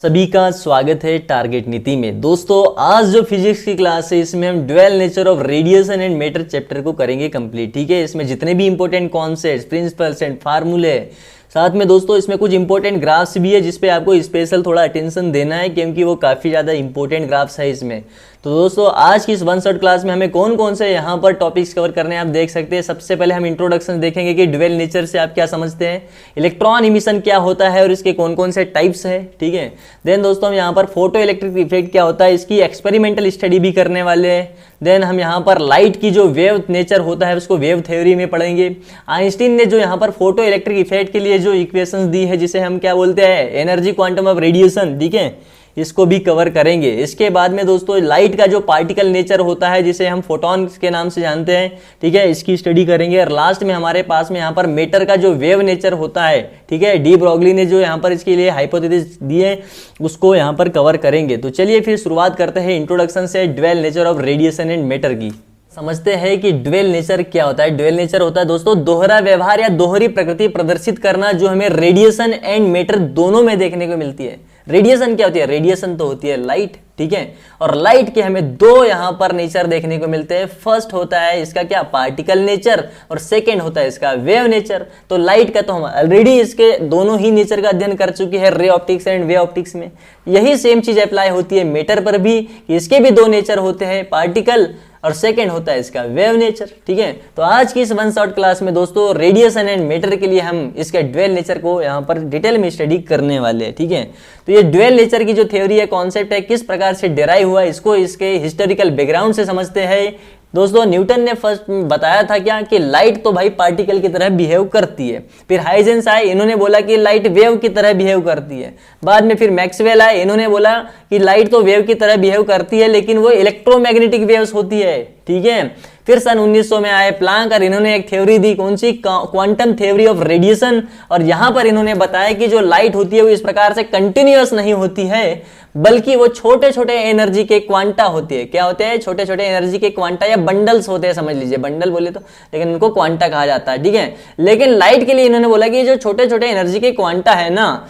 सभी का स्वागत है टारगेट नीति में। दोस्तों आज जो फिजिक्स की क्लास है इसमें हम dual nature of radiation and matter chapter को करेंगे कंप्लीट। ठीक है, इसमें जितने भी इंपॉर्टेंट कॉन्सेप्ट्स, प्रिंसिपल्स एंड फार्मूले है, साथ में दोस्तों इसमें कुछ इंपॉर्टेंट ग्राफ्स भी है जिसपे आपको स्पेशल थोड़ा अटेंशन देना है क्योंकि वो काफ़ी ज़्यादा इंपॉर्टेंट ग्राफ्स है इसमें। तो दोस्तों आज की इस वन शॉट क्लास में हमें कौन कौन से यहाँ पर टॉपिक्स कवर करने हैं आप देख सकते हैं। सबसे पहले हम इंट्रोडक्शन देखेंगे कि ड्वेल नेचर से आप क्या समझते हैं, इलेक्ट्रॉन इमिशन क्या होता है और इसके कौन कौन से टाइप्स है। ठीक है, देन दोस्तों हम यहाँ पर फोटो इलेक्ट्रिक इफेक्ट क्या होता है इसकी एक्सपेरिमेंटल स्टडी भी करने वाले हैं। देन हम यहाँ पर लाइट की जो वेव नेचर होता है उसको वेव थ्योरी में पढ़ेंगे। आइंस्टीन ने जो यहाँ पर फोटो इलेक्ट्रिक इफेक्ट के लिए जो इक्वेशंस दी है जिसे हम क्या बोलते हैं, एनर्जी क्वांटम ऑफ रेडिएशन, ठीक है, इसको भी कवर करेंगे। इसके बाद में दोस्तों लाइट का जो पार्टिकल नेचर होता है जिसे हम फोटॉन के नाम से जानते हैं, ठीक है, इसकी स्टडी करेंगे। और लास्ट में हमारे पास में यहाँ पर मैटर का जो वेव नेचर होता है, ठीक है, डी ब्रॉगली ने जो यहाँ पर इसके लिए हाइपोथेसिस दिए उसको यहाँ पर कवर करेंगे। तो चलिए फिर शुरुआत करते हैं इंट्रोडक्शन से dual nature of radiation and matter की। समझते हैं कि ड्वेल नेचर क्या होता है। ड्वेल नेचर होता है दोस्तों दोहरा व्यवहार या दोहरी प्रकृति प्रदर्शित करना जो हमें रेडिएशन एंड मैटर दोनों में देखने को मिलती है। रेडिएशन क्या होती है, रेडिएशन तो होती है लाइट, ठीक है, और लाइट के हमें दो यहाँ पर नेचर देखने को मिलते हैं। फर्स्ट होता है इसका क्या, पार्टिकल नेचर, और सेकंड होता है इसका वेव नेचर। तो लाइट का तो हम ऑलरेडी इसके दोनों ही नेचर का अध्ययन कर चुके हैं ray optics and way optics में। यही सेम चीज अप्लाई होती है मैटर पर भी, इसके भी दो नेचर होते हैं, पार्टिकल और सेकंड होता है इसका वेव नेचर। ठीक है, तो आज की इस वन शॉट क्लास में दोस्तों रेडिएशन एंड मैटर के लिए हम इसके ड्वेल नेचर को यहाँ पर डिटेल में स्टडी करने वाले हैं। ठीक है, तो ये ड्वेल नेचर की जो थ्योरी है, कॉन्सेप्ट है, किस प्रकार से डेराइव हुआ इसको इसके हिस्टोरिकल बैकग्राउंड से समझते हैं। दोस्तों न्यूटन ने फर्स्ट बताया था क्या कि लाइट तो भाई पार्टिकल की तरह बिहेव करती है। फिर हाइजेंस आए, इन्होंने बोला कि लाइट वेव की तरह बिहेव करती है। बाद में फिर मैक्सवेल आए, इन्होंने बोला कि लाइट तो वेव की तरह बिहेव करती है लेकिन वो इलेक्ट्रोमैग्नेटिक वेव्स होती है। ठीक है, फिर सन 1900 में आए प्लांक और इन्होंने एक थ्योरी दी, कौन सी, क्वांटम थ्योरी ऑफ रेडिएशन। और यहां पर इन्होंने बताया कि जो लाइट होती है वो इस प्रकार से कंटिन्यूअस नहीं होती है बल्कि वो छोटे छोटे एनर्जी के क्वांटा होती है। क्या होते हैं, छोटे छोटे एनर्जी के क्वांटा या बंडल्स होते हैं, समझ लीजिए, बंडल बोले तो, लेकिन उनको क्वांटा कहा जाता है। ठीक है, लेकिन लाइट के लिए इन्होंने बोला कि जो छोटे छोटे एनर्जी के क्वांटा है ना,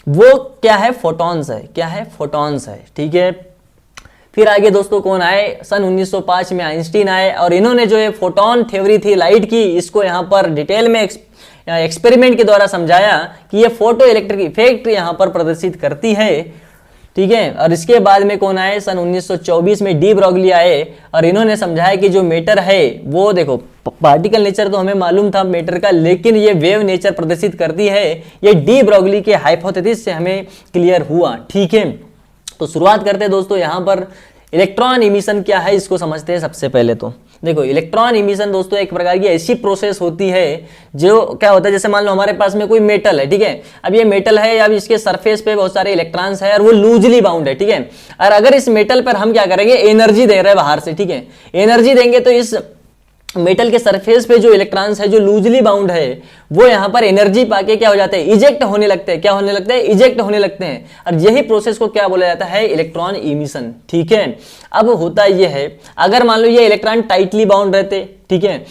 वो क्या है, फोटॉन्स है। क्या है, फोटॉन्स है। ठीक है, फिर आगे दोस्तों कौन आए, सन 1905 में आइंस्टीन आए और इन्होंने जो ये फोटोन थ्योरी थी लाइट की, इसको यहाँ पर डिटेल में एक्सपेरिमेंट के द्वारा समझाया कि ये फोटो इलेक्ट्रिक इफेक्ट यहाँ पर प्रदर्शित करती है। ठीक है, और इसके बाद में कौन आए, सन 1924 में डी ब्रॉगली आए और इन्होंने समझाया कि जो मैटर है वो देखो पार्टिकल नेचर तो हमें मालूम था मैटर का, लेकिन ये वेव नेचर प्रदर्शित करती है। ये डी ब्रॉगली के हाइपोथेसिस से हमें क्लियर हुआ। ठीक है, तो शुरुआत करते हैं दोस्तों यहाँ पर इलेक्ट्रॉन इमिशन क्या है इसको समझते हैं। सबसे पहले तो देखो इलेक्ट्रॉन इमिशन दोस्तों एक प्रकार की ऐसी प्रोसेस होती है जो क्या होता है, जैसे मान लो हमारे पास में कोई मेटल है, ठीक है, अब ये मेटल है, अब इसके सरफेस पे बहुत सारे इलेक्ट्रॉन्स है और वो लूजली बाउंड है। ठीक है, और अगर इस मेटल पर हम क्या करेंगे, एनर्जी दे रहे हैं बाहर से, ठीक है, एनर्जी देंगे तो इस मेटल के सरफेस पे जो इलेक्ट्रॉन्स है जो लूजली बाउंड है वो यहाँ पर एनर्जी पाके क्या हो जाते हैं, इजेक्ट होने लगते हैं। क्या होने लगते हैं, इजेक्ट होने लगते हैं। और यही प्रोसेस को क्या बोला जाता है, इलेक्ट्रॉन इमिशन। ठीक है, अब होता यह है, अगर मान लो ये इलेक्ट्रॉन टाइटली बाउंड रहते, ठीक है,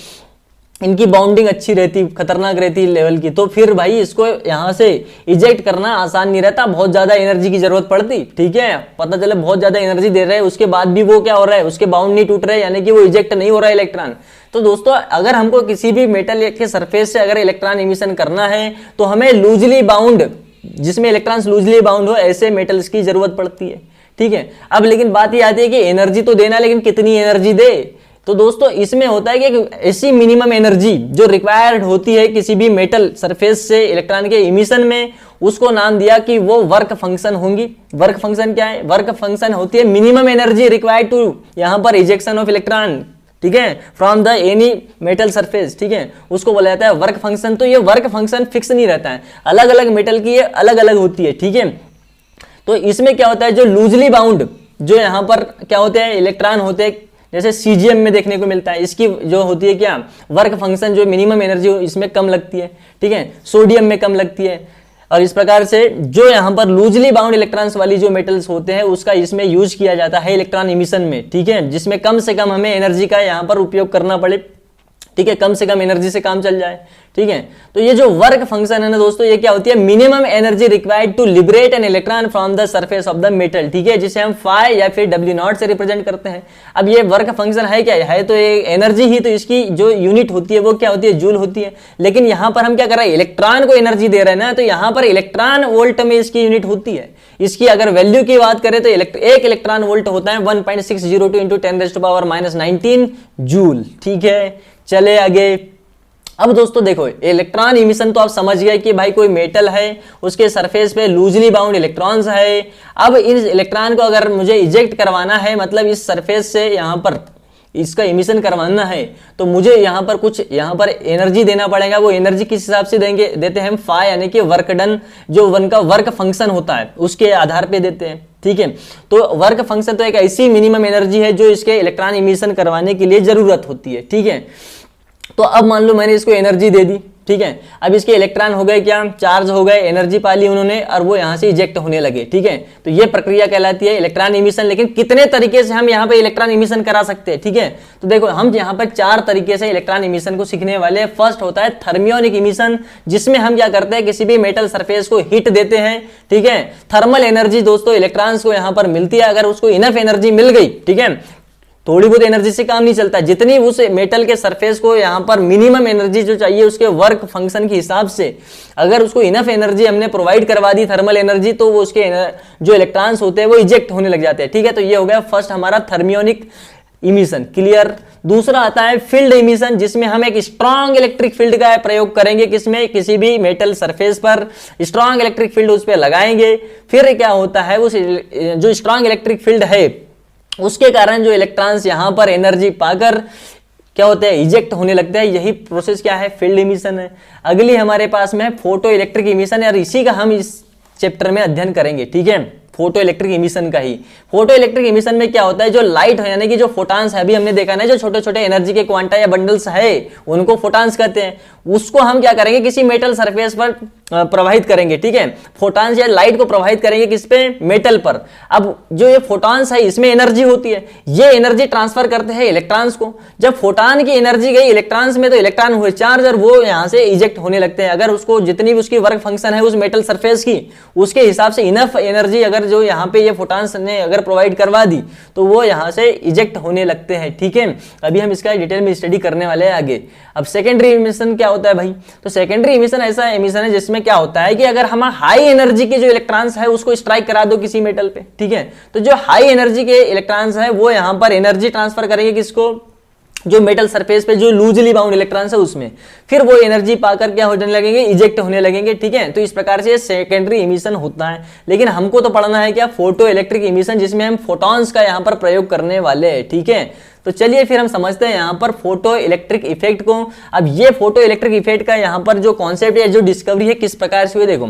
इनकी बाउंडिंग अच्छी रहती, खतरनाक रहती लेवल की, तो फिर भाई इसको यहाँ से इजेक्ट करना आसान नहीं रहता, बहुत ज्यादा एनर्जी की जरूरत पड़ती। ठीक है, पता चले बहुत ज्यादा एनर्जी दे रहे हैं उसके बाद भी वो क्या हो रहा है, उसके बाउंड नहीं टूट रहे, यानी कि वो इजेक्ट नहीं हो रहा है इलेक्ट्रॉन। तो दोस्तों अगर हमको किसी भी मेटल के सरफेस से अगर इलेक्ट्रॉन इमिशन करना है तो हमें लूजली बाउंड, जिसमें इलेक्ट्रॉन्स लूजली बाउंड हो, ऐसे मेटल्स की जरूरत पड़ती है। ठीक है, अब लेकिन बात ये आती है कि एनर्जी तो देना, लेकिन कितनी एनर्जी दे। तो दोस्तों इसमें होता है कि ऐसी मिनिमम एनर्जी जो रिक्वायर्ड होती है किसी भी मेटल सरफेस से इलेक्ट्रॉन के इमिशन में, उसको नाम दिया कि वो वर्क फंक्शन होंगी। वर्क फंक्शन क्या है, वर्क फंक्शन होती है मिनिमम एनर्जी रिक्वायर्ड टू यहाँ पर इजेक्शन ऑफ इलेक्ट्रॉन, ठीक है, from the any metal surface. ठीक है, उसको बोला जाता है वर्क फंक्शन। तो ये वर्क फंक्शन फिक्स नहीं रहता है, अलग अलग मेटल की ये अलग अलग होती है। ठीक है, तो इसमें क्या होता है, जो लूजली बाउंड जो यहाँ पर क्या होते हैं इलेक्ट्रॉन होते हैं, जैसे सीजीएम में देखने को मिलता है, इसकी जो होती है क्या, वर्क फंक्शन जो मिनिमम एनर्जी इसमें कम लगती है। ठीक है, सोडियम में कम लगती है। और इस प्रकार से जो यहाँ पर लूजली बाउंड इलेक्ट्रॉन्स वाली जो मेटल्स होते हैं उसका इसमें यूज किया जाता है इलेक्ट्रॉन इमिशन में। ठीक है, जिसमें कम से कम हमें एनर्जी का यहाँ पर उपयोग करना पड़े। ठीक है, कम से कम एनर्जी से काम चल जाए। ठीक है, तो ये जो वर्क फंक्शन है ना दोस्तों, ये क्या होती है, minimum energy required to liberate an electron from the surface of the metal. ठीक है, जिसे हम फाई या फिर W0 से रिप्रेजेंट करते हैं। अब ये वर्क फंक्शन है क्या है, तो ये एनर्जी ही, तो इसकी जो यूनिट होती है वो क्या होती है, जूल होती है। लेकिन यहां पर हम क्या कर रहे हैं, इलेक्ट्रॉन को एनर्जी दे रहे हैं ना, तो यहां पर इलेक्ट्रॉन वोल्ट में इसकी यूनिट होती है। इसकी अगर वैल्यू की बात करें तो एक इलेक्ट्रॉन वोल्ट होता है 1.602 इंटू 10⁻⁻⁹ जूल। ठीक है, चले आगे। अब दोस्तों देखो, इलेक्ट्रॉन इमिशन तो आप समझ गए कि भाई कोई मेटल है, उसके सरफेस पे लूजली बाउंड इलेक्ट्रॉन्स है। अब इस इलेक्ट्रॉन को अगर मुझे इजेक्ट करवाना है, मतलब इस सरफेस से यहां पर इसका इमिशन करवाना है, तो मुझे यहां पर कुछ यहां पर एनर्जी देना पड़ेगा। वो एनर्जी किस हिसाब से देते हैं हम फाई, यानी कि वर्क डन, जो वन का वर्क फंक्शन होता है उसके आधार पे देते हैं। ठीक है, तो वर्क फंक्शन तो एक ऐसी मिनिमम एनर्जी है जो इसके इलेक्ट्रॉन इमिशन करवाने के लिए जरूरत होती है। ठीक है, तो अब मान लो मैंने इसको एनर्जी दे दी। ठीक है, अब इसके इलेक्ट्रॉन हो गए क्या, चार्ज हो गए, एनर्जी पा ली उन्होंने, और वो यहां से इजेक्ट होने लगे। ठीक है, तो ये प्रक्रिया कहलाती है इलेक्ट्रॉन इमिशन। लेकिन कितने तरीके से हम यहाँ पे इलेक्ट्रॉन इमिशन करा सकते हैं। ठीक है, तो देखो हम यहाँ पर 4 तरीके से इलेक्ट्रॉन इमिशन को सीखने वाले हैं। फर्स्ट होता है थर्मियोनिक इमिशन, जिसमें हम क्या करते हैं, किसी भी मेटल सरफेस को हीट देते हैं। ठीक है, थर्मल एनर्जी दोस्तों इलेक्ट्रॉन्स को यहाँ पर मिलती है, अगर उसको इनफ एनर्जी मिल गई। ठीक है, थोड़ी बहुत एनर्जी से काम नहीं चलता, जितनी उस मेटल के सरफेस को यहां पर मिनिमम एनर्जी जो चाहिए उसके वर्क फंक्शन के हिसाब से, अगर उसको इनफ एनर्जी हमने प्रोवाइड करवा दी, थर्मल एनर्जी, तो वो उसके जो इलेक्ट्रॉन्स होते हैं वो इजेक्ट होने लग जाते हैं। ठीक है, तो ये हो गया फर्स्ट हमारा थर्मियोनिक इमिशन। क्लियर। दूसरा आता है फील्ड इमिशन, जिसमें हम एक स्ट्रॉन्ग इलेक्ट्रिक फील्ड का प्रयोग करेंगे। किसमें, किसी भी मेटल सरफेस पर स्ट्रॉन्ग इलेक्ट्रिक फील्ड उस पर लगाएंगे। फिर क्या होता है, उस जो स्ट्रॉन्ग इलेक्ट्रिक फील्ड है उसके कारण जो इलेक्ट्रॉन्स यहां पर एनर्जी पाकर क्या होते हैं, इजेक्ट होने लगते हैं। यही प्रोसेस क्या है, फील्ड इमिशन है। अगली हमारे पास में फोटो इलेक्ट्रिक इमिशन है, और इसी का हम इस चैप्टर में अध्ययन करेंगे। ठीक है, फोटो इलेक्ट्रिक इमिशन का ही। फोटो इलेक्ट्रिक इमिशन में क्या होता है, जो लाइट है, यानी कि जो फोटॉन्स है, अभी हमने देखा ना, जो छोटे छोटे एनर्जी के क्वांटा या बंडल्स है उनको फोटॉन्स कहते हैं। उसको हम क्या करेंगे, किसी मेटल सरफेस पर प्रवाहित करेंगे। ठीक है, फोटॉन्स या लाइट को प्रवाहित करेंगे किस पे, मेटल पर। अब जो ये फोटॉन्स है इसमें एनर्जी होती है, ये एनर्जी ट्रांसफर करते हैं इलेक्ट्रॉन्स को। जब फोटॉन की एनर्जी गई इलेक्ट्रॉन्स में, तो इलेक्ट्रॉन हुए चार्ज और वो यहां से इजेक्ट होने लगते हैं। अगर उसको जितनी भी उसकी वर्क फंक्शन है उस मेटल सरफेस की, उसके हिसाब से इनफ एनर्जी अगर जो यहाँ पे ये फोटॉन्स ने अगर प्रोवाइड करवा दी, तो वो यहां से इजेक्ट होने लगते हैं। ठीक है, अभी हम इसका डिटेल में स्टडी करने वाले हैं आगे। अब सेकेंडरी इमिशन क्या होता है भाई, तो सेकेंडरी इमिशन ऐसा इमिशन है जिसमें क्या होता है कि अगर हम हाई एनर्जी के जो इलेक्ट्रॉन्स है उसको स्ट्राइक करा दो किसी मेटल पे। ठीक है, तो जो हाई एनर्जी के इलेक्ट्रॉन्स है वो यहां पर एनर्जी ट्रांसफर करेंगे किसको, जो मेटल सरफेस पे जो लूजली बाउंड इलेक्ट्रॉन्स है उसमें। फिर वो एनर्जी पाकर क्या होने लगेंगे, इजेक्ट होने लगेंगे। ठीक है, तो इस प्रकार से सेकेंडरी इमिशन होता है। लेकिन हमको तो पढ़ना है क्या, फोटो इलेक्ट्रिक इमिशन, जिसमें हम फोटॉन्स का यहां पर प्रयोग करने वाले हैं। ठीक है, तो चलिए फिर हम समझते हैं यहां पर फोटो इलेक्ट्रिक इफेक्ट को। अब ये फोटो इलेक्ट्रिक इफेक्ट का यहां पर जो कॉन्सेप्ट है, जो डिस्कवरी है, किस प्रकार से हुई देखो।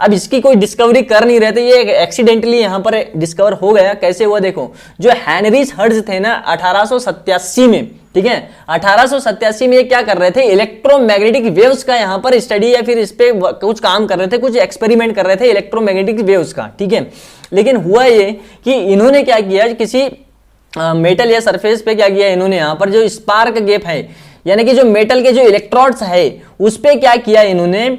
अब इसकी कोई डिस्कवरी कर नहीं रहे थे, ये एक्सीडेंटली यहां पर डिस्कवर हो गया। कैसे हुआ देखो, जो हेनरीज हर्ट्ज थे ना 1887 में, ठीक है, 1887 में क्या कर रहे थे, इलेक्ट्रोमैग्नेटिक वेव्स का यहां पर स्टडी या फिर इस पे कुछ काम कर रहे थे, कुछ एक्सपेरिमेंट कर रहे थे इलेक्ट्रोमैग्नेटिक वेव्स का। ठीक है, लेकिन हुआ ये कि इन्होंने क्या किया, किसी मेटल या सरफेस पे क्या किया इन्होंने, यहां पर जो स्पार्क गैप है, यानी कि जो मेटल के जो इलेक्ट्रोड्स है उस पे क्या किया इन्होंने,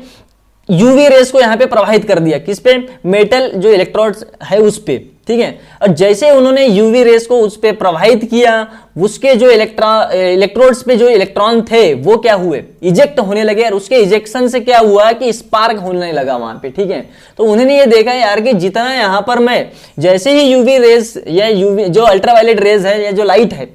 यूवी रेस को यहां पे प्रवाहित कर दिया। किस पे, मेटल जो इलेक्ट्रोड्स है उस पे। ठीक है, और जैसे उन्होंने यूवी रेस को उस पे प्रवाहित किया, उसके जो इलेक्ट्रोड्स पे जो इलेक्ट्रॉन थे वो क्या हुए, इजेक्ट होने लगे। और उसके इजेक्शन से क्या हुआ कि स्पार्क होने लगा वहां पे। ठीक है, तो उन्होंने ये देखा यार कि जितना यहां पर मैं जैसे ही यूवी रेस या यूवी जो अल्ट्रावायलेट रेज है या जो लाइट है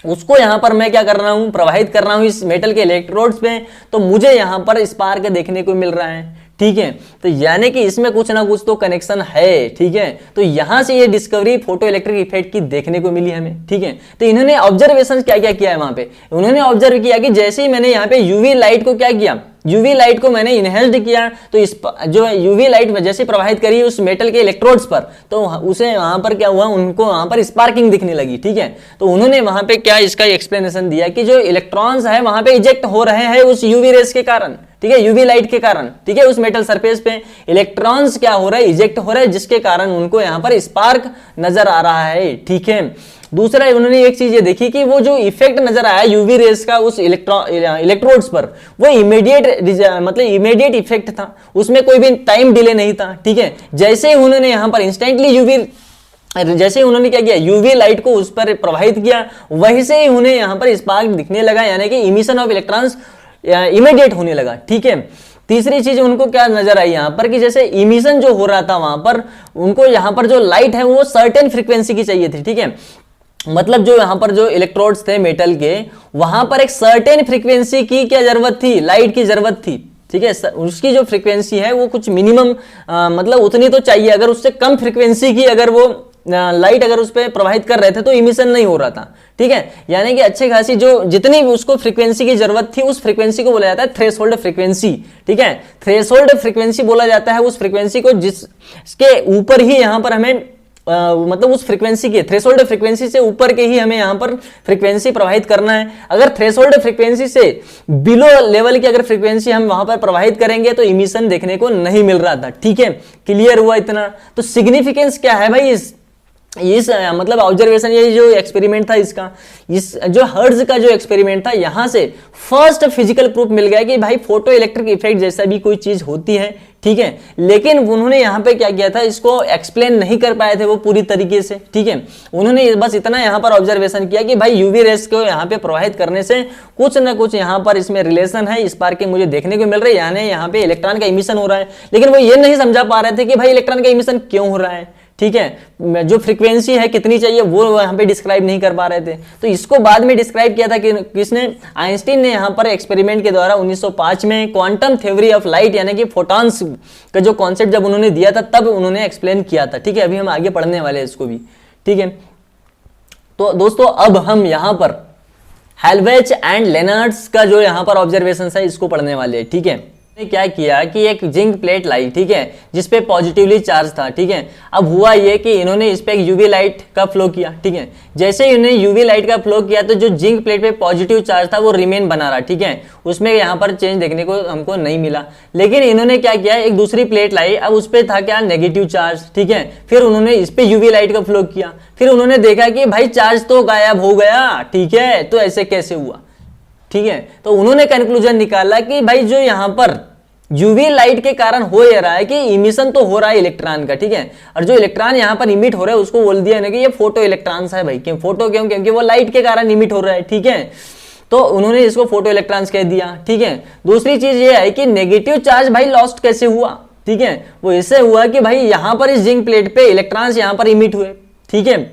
उसको यहां पर मैं क्या कर रहा हूं, प्रवाहित कर रहा हूं इस मेटल के इलेक्ट्रोड्स पे, तो मुझे यहां पर स्पार्क देखने को मिल रहा है। ठीक है, तो यानी कि इसमें कुछ ना कुछ तो कनेक्शन है। ठीक है, तो यहां से ये डिस्कवरी फोटो इलेक्ट्रिक इफेक्ट की देखने को मिली हमें। ठीक है, तो इन्होंने ऑब्जर्वेशन क्या क्या किया है वहां पे, उन्होंने ऑब्जर्व किया कि जैसे ही मैंने यहाँ पे यूवी लाइट को क्या किया, यूवी लाइट को मैंने इनहेंस्ड किया, तो इस जो यूवी लाइट जैसे प्रवाहित करी उस मेटल के इलेक्ट्रोड्स पर, तो उसे वहां पर क्या हुआ, उनको वहां पर स्पार्किंग दिखने लगी। ठीक है, तो उन्होंने वहां पे क्या इसका एक्सप्लेनेशन दिया कि जो इलेक्ट्रॉन्स है वहां पे इजेक्ट हो रहे हैं उस यूवी रेस के कारण। ठीक है, यूवी लाइट के कारण। ठीक है, उस मेटल सरफेस पे इलेक्ट्रॉन्स क्या हो रहा है, इजेक्ट हो रहा है, जिसके कारण उनको यहां पर स्पार्क नजर आ रहा है। ठीक है, दूसरा उन्होंने एक चीज ये देखी कि वो जो इफेक्ट नजर आया यूवी रेस का उस इलेक्ट्रोड्स पर, वो इमीडिएट मतलब इमीडिएट इफेक्ट था, उसमें कोई भी टाइम डिले नहीं था। ठीक है, जैसे ही उन्होंने यहां पर इंस्टेंटली जैसे उन्होंने क्या किया, यूवी लाइट को उस पर प्रवाहित किया, वैसे ही उन्हें यहां पर स्पार्क दिखने लगा, यानी कि इमिशन ऑफ इलेक्ट्रॉन्स इमीडिएट होने लगा। ठीक है, तीसरी चीज उनको क्या नजर आई यहां पर कि जैसे इमिशन जो हो रहा था वहां पर, उनको यहां पर जो लाइट है वो सर्टेन फ्रीक्वेंसी की चाहिए थी। ठीक है, मतलब जो यहां पर जो इलेक्ट्रोड्स थे मेटल के, वहां पर एक सर्टेन फ्रीक्वेंसी की क्या जरूरत थी, लाइट की जरूरत थी। ठीक है, उसकी जो फ्रीक्वेंसी है वो कुछ मिनिमम मतलब उतनी तो चाहिए, अगर उससे कम फ्रीक्वेंसी की अगर वो लाइट अगर उस पर प्रवाहित कर रहे थे तो इमिशन नहीं हो रहा था। ठीक है, यानी कि अच्छे खासी जो जितनी उसको फ्रीक्वेंसी की जरूरत थी उस फ्रीक्वेंसी को बोला जाता है थ्रेशोल्ड फ्रीक्वेंसी। ठीक है, थ्रेशोल्ड फ्रीक्वेंसी बोला जाता है उस फ्रीक्वेंसी को जिसके ऊपर ही यहां पर हमें मतलब उस फ्रीक्वेंसी के थ्रेशोल्ड फ्रीक्वेंसी से ऊपर के ही हमें यहां पर फ्रीक्वेंसी प्रवाहित करना है। अगर थ्रेशोल्ड फ्रीक्वेंसी से बिलो लेवल की अगर फ्रीक्वेंसी हम वहां पर प्रवाहित करेंगे तो इमिशन देखने को नहीं मिल रहा था। ठीक है, क्लियर हुआ इतना? तो सिग्निफिकेंस क्या है भाई इस मतलब ऑब्जर्वेशन, ये जो एक्सपेरिमेंट था इसका, इस जो हर्ट्ज का जो एक्सपेरिमेंट था, यहां से फर्स्ट फिजिकल प्रूफ मिल गया कि भाई फोटो इलेक्ट्रिक इफेक्ट जैसा भी कोई चीज होती है। ठीक है, लेकिन उन्होंने यहां पे क्या किया था, इसको एक्सप्लेन नहीं कर पाए थे वो पूरी तरीके से। ठीक है, उन्होंने बस इतना यहां पर ऑब्जर्वेशन किया कि भाई यूवी रेस को यहां पे प्रवाहित करने से कुछ ना कुछ यहां पर इसमें रिलेशन है, स्पार्किंग मुझे देखने को मिल रही है, यानी यहां पे इलेक्ट्रॉन का इमिशन हो रहा है। लेकिन वो ये नहीं समझा पा रहे थे कि भाई इलेक्ट्रॉन का इमिशन क्यों हो रहा है। ठीक है, जो फ्रीक्वेंसी है कितनी चाहिए वो यहां पे डिस्क्राइब नहीं कर पा रहे थे। तो इसको बाद में डिस्क्राइब किया था कि किसने, आइंस्टीन ने यहां पर एक्सपेरिमेंट के द्वारा 1905 में क्वांटम थ्योरी ऑफ लाइट यानी कि फोटॉन्स का जो कॉन्सेप्ट जब उन्होंने दिया था तब उन्होंने एक्सप्लेन किया था। ठीक है, अभी हम आगे पढ़ने वाले हैं इसको भी। ठीक है, तो दोस्तों अब हम यहां पर हेल्वेच एंड लेनार्ड्स का जो यहां पर ऑब्जर्वेशन है इसको पढ़ने वाले हैं। ठीक है, क्या किया कि एक जिंक प्लेट लाई, ठीक है, जिसपे पॉजिटिवली चार्ज था। ठीक है, अब हुआ ये कि इन्होंने इस पे एक यूवी लाइट का फ्लो किया। ठीक है, जैसे ही इन्होंने यूवी लाइट का फ्लो किया तो जो जिंक प्लेट पे पॉजिटिव चार्ज था वो रिमेन बना रहा। ठीक है, उसमें यहां पर चेंज देखने को हमको नहीं मिला। लेकिन इन्होंने क्या किया, एक दूसरी प्लेट लाई, अब उस पर था क्या, नेगेटिव चार्ज। ठीक है, फिर उन्होंने इस पे यूवी लाइट का फ्लो किया, फिर उन्होंने देखा कि भाई चार्ज तो गायब हो गया। ठीक है, तो ऐसे कैसे हुआ? ठीक है, तो उन्होंने कंक्लूजन निकाला कि भाई जो यहां पर यूवी लाइट के कारण हो ये रहा है कि इमिशन तो हो रहा है इलेक्ट्रॉन का। ठीक है, और जो इलेक्ट्रॉन यहां पर इमिट हो रहा है उसको बोल दिया ना कि ये फोटो इलेक्ट्रॉन्स है भाई। क्यों फोटो? क्योंकि वो लाइट के कारण इमिट हो रहा है। ठीक है, तो उन्होंने इसको फोटो इलेक्ट्रॉन्स कह दिया। ठीक है, दूसरी चीज ये है कि नेगेटिव चार्ज भाई लॉस्ट कैसे हुआ? ठीक है, वो इससे हुआ कि भाई यहां पर इस जिंक प्लेट पे इलेक्ट्रॉन्स यहां पर इमिट हुए। ठीक है,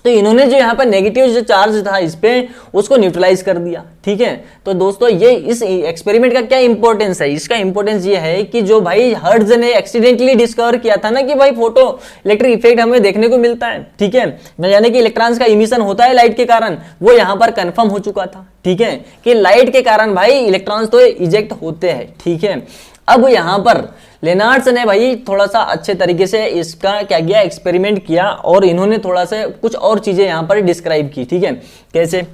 तो इन्होंने जो यहाँ पर नेगेटिव जो चार्ज था इस पे उसको न्यूट्रलाइज कर दिया। ठीक है, तो दोस्तों ये इस एक्सपेरिमेंट का क्या इंपॉर्टेंस है? इसका इंपॉर्टेंस ये है कि जो भाई हर्ट्ज ने एक्सीडेंटली डिस्कवर किया था ना कि भाई फोटो इलेक्ट्रिक इफेक्ट हमें देखने को मिलता है। ठीक है, यानी कि इलेक्ट्रॉन्स का इमिशन होता है लाइट के कारण, वो यहाँ पर कंफर्म हो चुका था। ठीक है, कि लाइट के कारण भाई इलेक्ट्रॉन्स तो इजेक्ट होते हैं। ठीक है, अब यहां पर लेनार्ड्स ने भाई थोड़ा सा अच्छे तरीके से इसका क्या किया, एक्सपेरिमेंट किया, और इन्होंने थोड़ा सा कुछ और चीजें यहां पर डिस्क्राइब की। ठीक है, कैसे?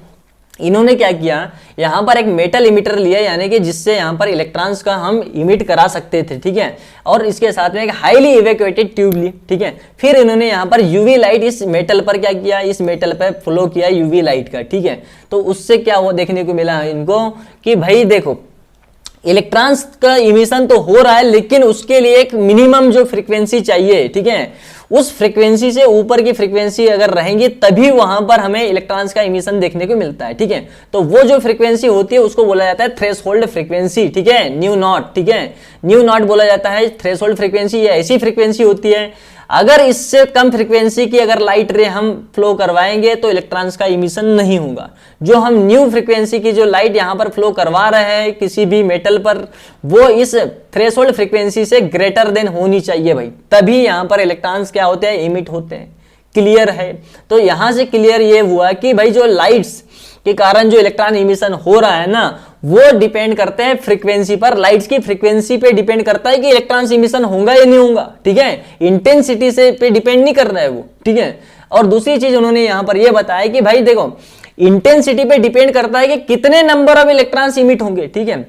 इन्होंने क्या किया, यहां पर एक मेटल इमिटर लिया, यानी कि जिससे यहां पर इलेक्ट्रॉन्स का हम इमिट करा सकते थे। ठीक है, और इसके साथ में एक हाईली इवैक्यूएटेड ट्यूब ली। ठीक है, फिर इन्होंने यहां पर यूवी लाइट इस मेटल पर क्या किया, इस मेटल पर फ्लो किया यूवी लाइट का। ठीक है, तो उससे क्या वो देखने को मिला इनको कि भाई देखो इलेक्ट्रॉन्स का इमिशन तो हो रहा है, लेकिन उसके लिए एक मिनिमम जो फ्रीक्वेंसी चाहिए। ठीक है, उस फ्रीक्वेंसी से ऊपर की फ्रीक्वेंसी अगर रहेंगी तभी वहां पर हमें इलेक्ट्रॉन्स का इमिशन देखने को मिलता है। ठीक है, तो वो जो फ्रीक्वेंसी होती है उसको बोला जाता है थ्रेशोल्ड फ्रीक्वेंसी। ठीक है, न्यू नॉट। ठीक है, न्यू नॉट बोला जाता है थ्रेशोल्ड फ्रीक्वेंसी। ये ऐसी फ्रीक्वेंसी होती है अगर इससे कम फ्रीक्वेंसी की अगर लाइट रे हम फ्लो करवाएंगे तो इलेक्ट्रॉन्स का इमिशन नहीं होगा। जो हम न्यू फ्रीक्वेंसी की जो लाइट यहां पर फ्लो करवा रहे हैं किसी भी मेटल पर, वो इस थ्रेशोल्ड फ्रीक्वेंसी से ग्रेटर देन होनी चाहिए भाई, तभी यहां पर इलेक्ट्रॉन्स क्या होते हैं, इमिट होते हैं। क्लियर है? तो यहां से क्लियर ये हुआ कि भाई जो लाइट्स के कारण जो इलेक्ट्रॉन इमिशन हो रहा है ना, वो डिपेंड करते हैं फ्रीक्वेंसी पर, लाइट्स की फ्रीक्वेंसी पे डिपेंड करता है कि इलेक्ट्रॉन इमिशन होगा या नहीं होगा। ठीक है, इंटेंसिटी से पे डिपेंड नहीं कर रहा है वो। ठीक है, और दूसरी चीज उन्होंने यहां पर यह बताया कि भाई देखो इंटेंसिटी पे डिपेंड करता है कि कितने नंबर ऑफ इलेक्ट्रॉन्स इमिट होंगे। ठीक है,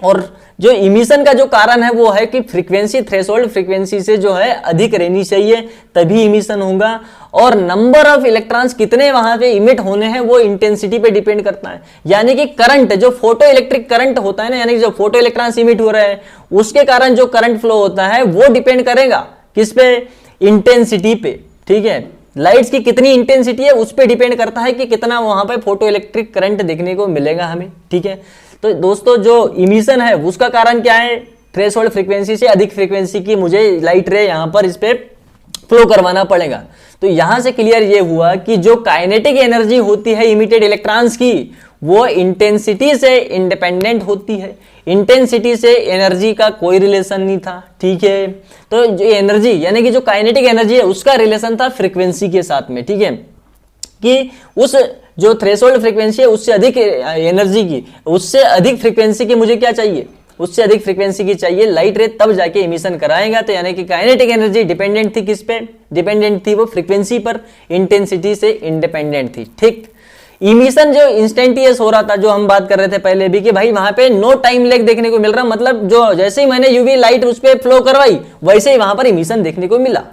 और जो इमिशन का जो कारण है वो है कि फ्रीक्वेंसी थ्रेशोल्ड फ्रीक्वेंसी से जो है अधिक रहनी चाहिए, तभी इमिशन होगा। और नंबर ऑफ इलेक्ट्रॉन्स कितने वहां पे इमिट होने हैं वो इंटेंसिटी पे डिपेंड करता है। यानी कि करंट, जो फोटो इलेक्ट्रिक करंट होता है ना, यानी कि जो फोटो इलेक्ट्रॉन्स इमिट हो रहे हैं उसके कारण जो करंट फ्लो होता है वो डिपेंड करेगा किस पे, इंटेंसिटी पे। ठीक है, लाइट्स की कितनी इंटेंसिटी है उस पर डिपेंड करता है कि कितना वहां पे फोटो इलेक्ट्रिक करंट देखने को मिलेगा हमें। ठीक है, तो दोस्तों जो इमिशन है उसका कारण क्या है, थ्रेशोल्ड फ्रीक्वेंसी से अधिक फ्रीक्वेंसी की मुझे लाइट रे यहां पर इस पे फ्लो करवाना पड़ेगा। तो यहां से क्लियर ये हुआ कि जो काइनेटिक एनर्जी होती है इमिटेड इलेक्ट्रॉन्स की वो इंटेंसिटी से इंडिपेंडेंट होती है, इंटेंसिटी से एनर्जी का कोई रिलेशन नहीं था। ठीक है, तो जो एनर्जी यानी कि जो काइनेटिक एनर्जी है उसका रिलेशन था फ्रीक्वेंसी के साथ में। ठीक है, कि उस जो थ्रेशोल्ड फ्रीक्वेंसी है उससे अधिक एनर्जी की, उससे अधिक फ्रीक्वेंसी की मुझे क्या चाहिए, उससे अधिक फ्रीक्वेंसी की चाहिए लाइट रे, तब जाके इमिशन कराएगा। तो यानी कि काइनेटिक एनर्जी डिपेंडेंट थी किस पे, डिपेंडेंट थी वो फ्रीक्वेंसी पर, इंटेंसिटी से इंडिपेंडेंट थी। ठीक, इमिशन जो इंस्टेंटियस हो रहा था, जो हम बात कर रहे थे पहले भी कि भाई वहां पे नो टाइम लैग देखने को मिल रहा, मतलब जो जैसे ही मैंने यूवी लाइट उस पर फ्लो करवाई वैसे ही वहां पर इमिशन देखने को मिला।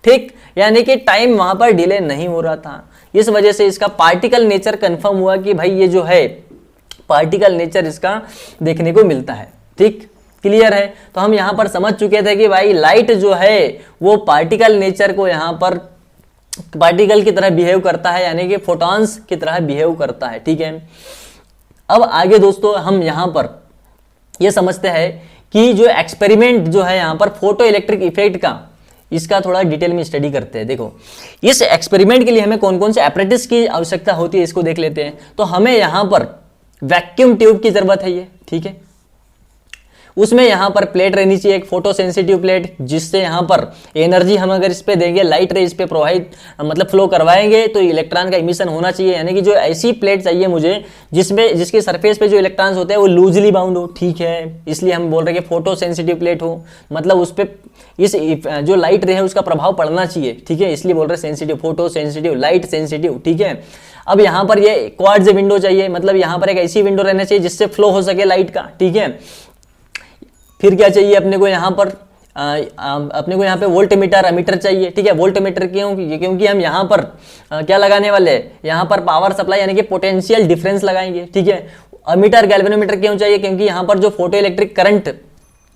ठीक, यानी कि टाइम वहां पर डिले नहीं हो रहा था। इस वजह से इसका पार्टिकल नेचर कंफर्म हुआ कि भाई ये जो है पार्टिकल नेचर इसका देखने को मिलता है। ठीक, क्लियर है। तो हम यहां पर समझ चुके थे कि भाई लाइट जो है वो पार्टिकल नेचर को यहां पर पार्टिकल की तरह बिहेव करता है, यानी कि फोटॉन्स की तरह बिहेव करता है। ठीक है, अब आगे दोस्तों हम यहां पर यह समझते हैं कि जो एक्सपेरिमेंट जो है यहां पर फोटो इलेक्ट्रिक इफेक्ट का, इसका थोड़ा डिटेल में स्टडी करते हैं। देखो इस एक्सपेरिमेंट के लिए हमें कौन कौन से एपरेटिस की आवश्यकता होती है इसको देख लेते हैं। तो हमें यहां पर वैक्यूम ट्यूब की जरूरत है ये। ठीक है, उसमें यहां पर प्लेट रहनी चाहिए, एक फोटो सेंसिटिव प्लेट, जिससे यहां पर एनर्जी हम अगर इस पे देंगे, लाइट रे इस पे प्रोवाइड मतलब फ्लो करवाएंगे तो इलेक्ट्रॉन का इमिशन होना चाहिए। यानी कि जो ऐसी प्लेट चाहिए मुझे जिसमें जिसके सरफेस पे जो इलेक्ट्रॉन्स होते हैं वो लूजली बाउंड हो। ठीक है, इसलिए हम बोल रहे हैं कि फोटो सेंसिटिव प्लेट हो, मतलब उस पर इस जो लाइट रे है उसका प्रभाव पड़ना चाहिए। ठीक है, इसलिए बोल रहे हैं sensitive, photo sensitive, light sensitive. ठीक है, अब यहां पर ये क्वार्ट्ज विंडो चाहिए, मतलब यहां पर एक ऐसी विंडो रहना चाहिए जिससे फ्लो हो सके लाइट का। ठीक है, फिर क्या चाहिए अपने को यहां पर अपने को यहाँ पे वोल्ट मीटर अमीटर चाहिए। ठीक है, वोल्ट मीटर क्यों, क्योंकि हम यहाँ पर क्या लगाने वाले हैं, यहाँ पर पावर सप्लाई यानी कि पोटेंशियल डिफरेंस लगाएंगे। ठीक है, अमीटर गैल्वेनोमीटर क्यों चाहिए, क्योंकि यहाँ पर जो फोटो इलेक्ट्रिक करंट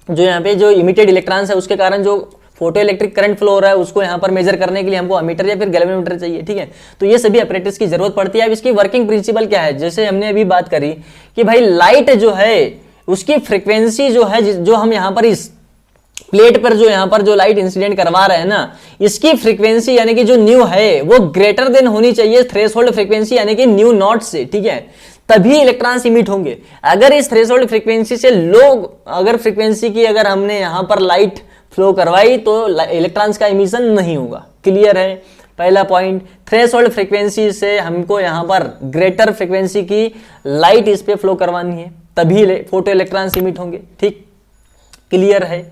जो यहाँ पे जो इमिटेड इलेक्ट्रॉन्स है उसके कारण जो फोटो इलेक्ट्रिक करंट फ्लो हो रहा है उसको यहाँ पर मेजर करने के लिए हमको अमीटर या फिर गैल्वेनोमीटर चाहिए। ठीक है, तो ये सभी अपरेटस की जरूरत पड़ती है। अब इसकी वर्किंग प्रिंसिपल क्या है, जैसे हमने अभी बात करी कि भाई लाइट जो है उसकी फ्रीक्वेंसी जो है, जो हम यहाँ पर इस प्लेट पर जो यहाँ पर जो लाइट इंसिडेंट करवा रहे हैं ना, इसकी फ्रीक्वेंसी यानी कि जो न्यू है वो ग्रेटर देन होनी चाहिए थ्रेशोल्ड फ्रीक्वेंसी यानी कि न्यू नॉट से। ठीक है, तभी इलेक्ट्रॉन्स इमिट होंगे। अगर इस थ्रेशोल्ड फ्रीक्वेंसी से लो अगर फ्रीक्वेंसी की अगर हमने यहां पर लाइट फ्लो करवाई तो इलेक्ट्रॉन्स का इमिशन नहीं होगा। क्लियर है, पहला पॉइंट, थ्रेशोल्ड फ्रीक्वेंसी से हमको यहां पर ग्रेटर फ्रीक्वेंसी की लाइट इस पे फ्लो करवानी है, तभी फोटो इलेक्ट्रॉन्स इमिट होंगे। ठीक, क्लियर है।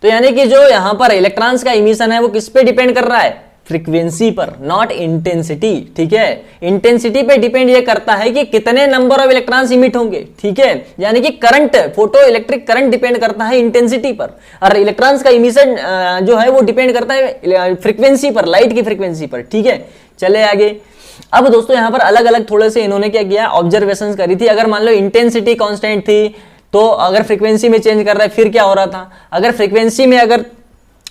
तो यानी कि जो यहां पर इलेक्ट्रॉन्स का इमिशन है वो किस पे डिपेंड कर रहा है, फ्रीक्वेंसी पर, नॉट इंटेंसिटी। ठीक है, इंटेंसिटी पे डिपेंड ये करता है कि कितने नंबर ऑफ इलेक्ट्रॉन्स इमिट होंगे। ठीक है, यानी कि current, photo electric current depend करता है इंटेंसिटी पर, और इलेक्ट्रॉन्स का इमिशन जो है वो डिपेंड करता है फ्रीक्वेंसी पर, लाइट की फ्रीक्वेंसी पर। ठीक है, चले आगे। अब दोस्तों यहां पर अलग अलग थोड़े से इन्होंने क्या किया, ऑब्जर्वेशन करी थी। अगर मान लो इंटेंसिटी कांस्टेंट थी तो अगर फ्रीक्वेंसी में चेंज कर रहा है फिर क्या हो रहा था, अगर फ्रीक्वेंसी में अगर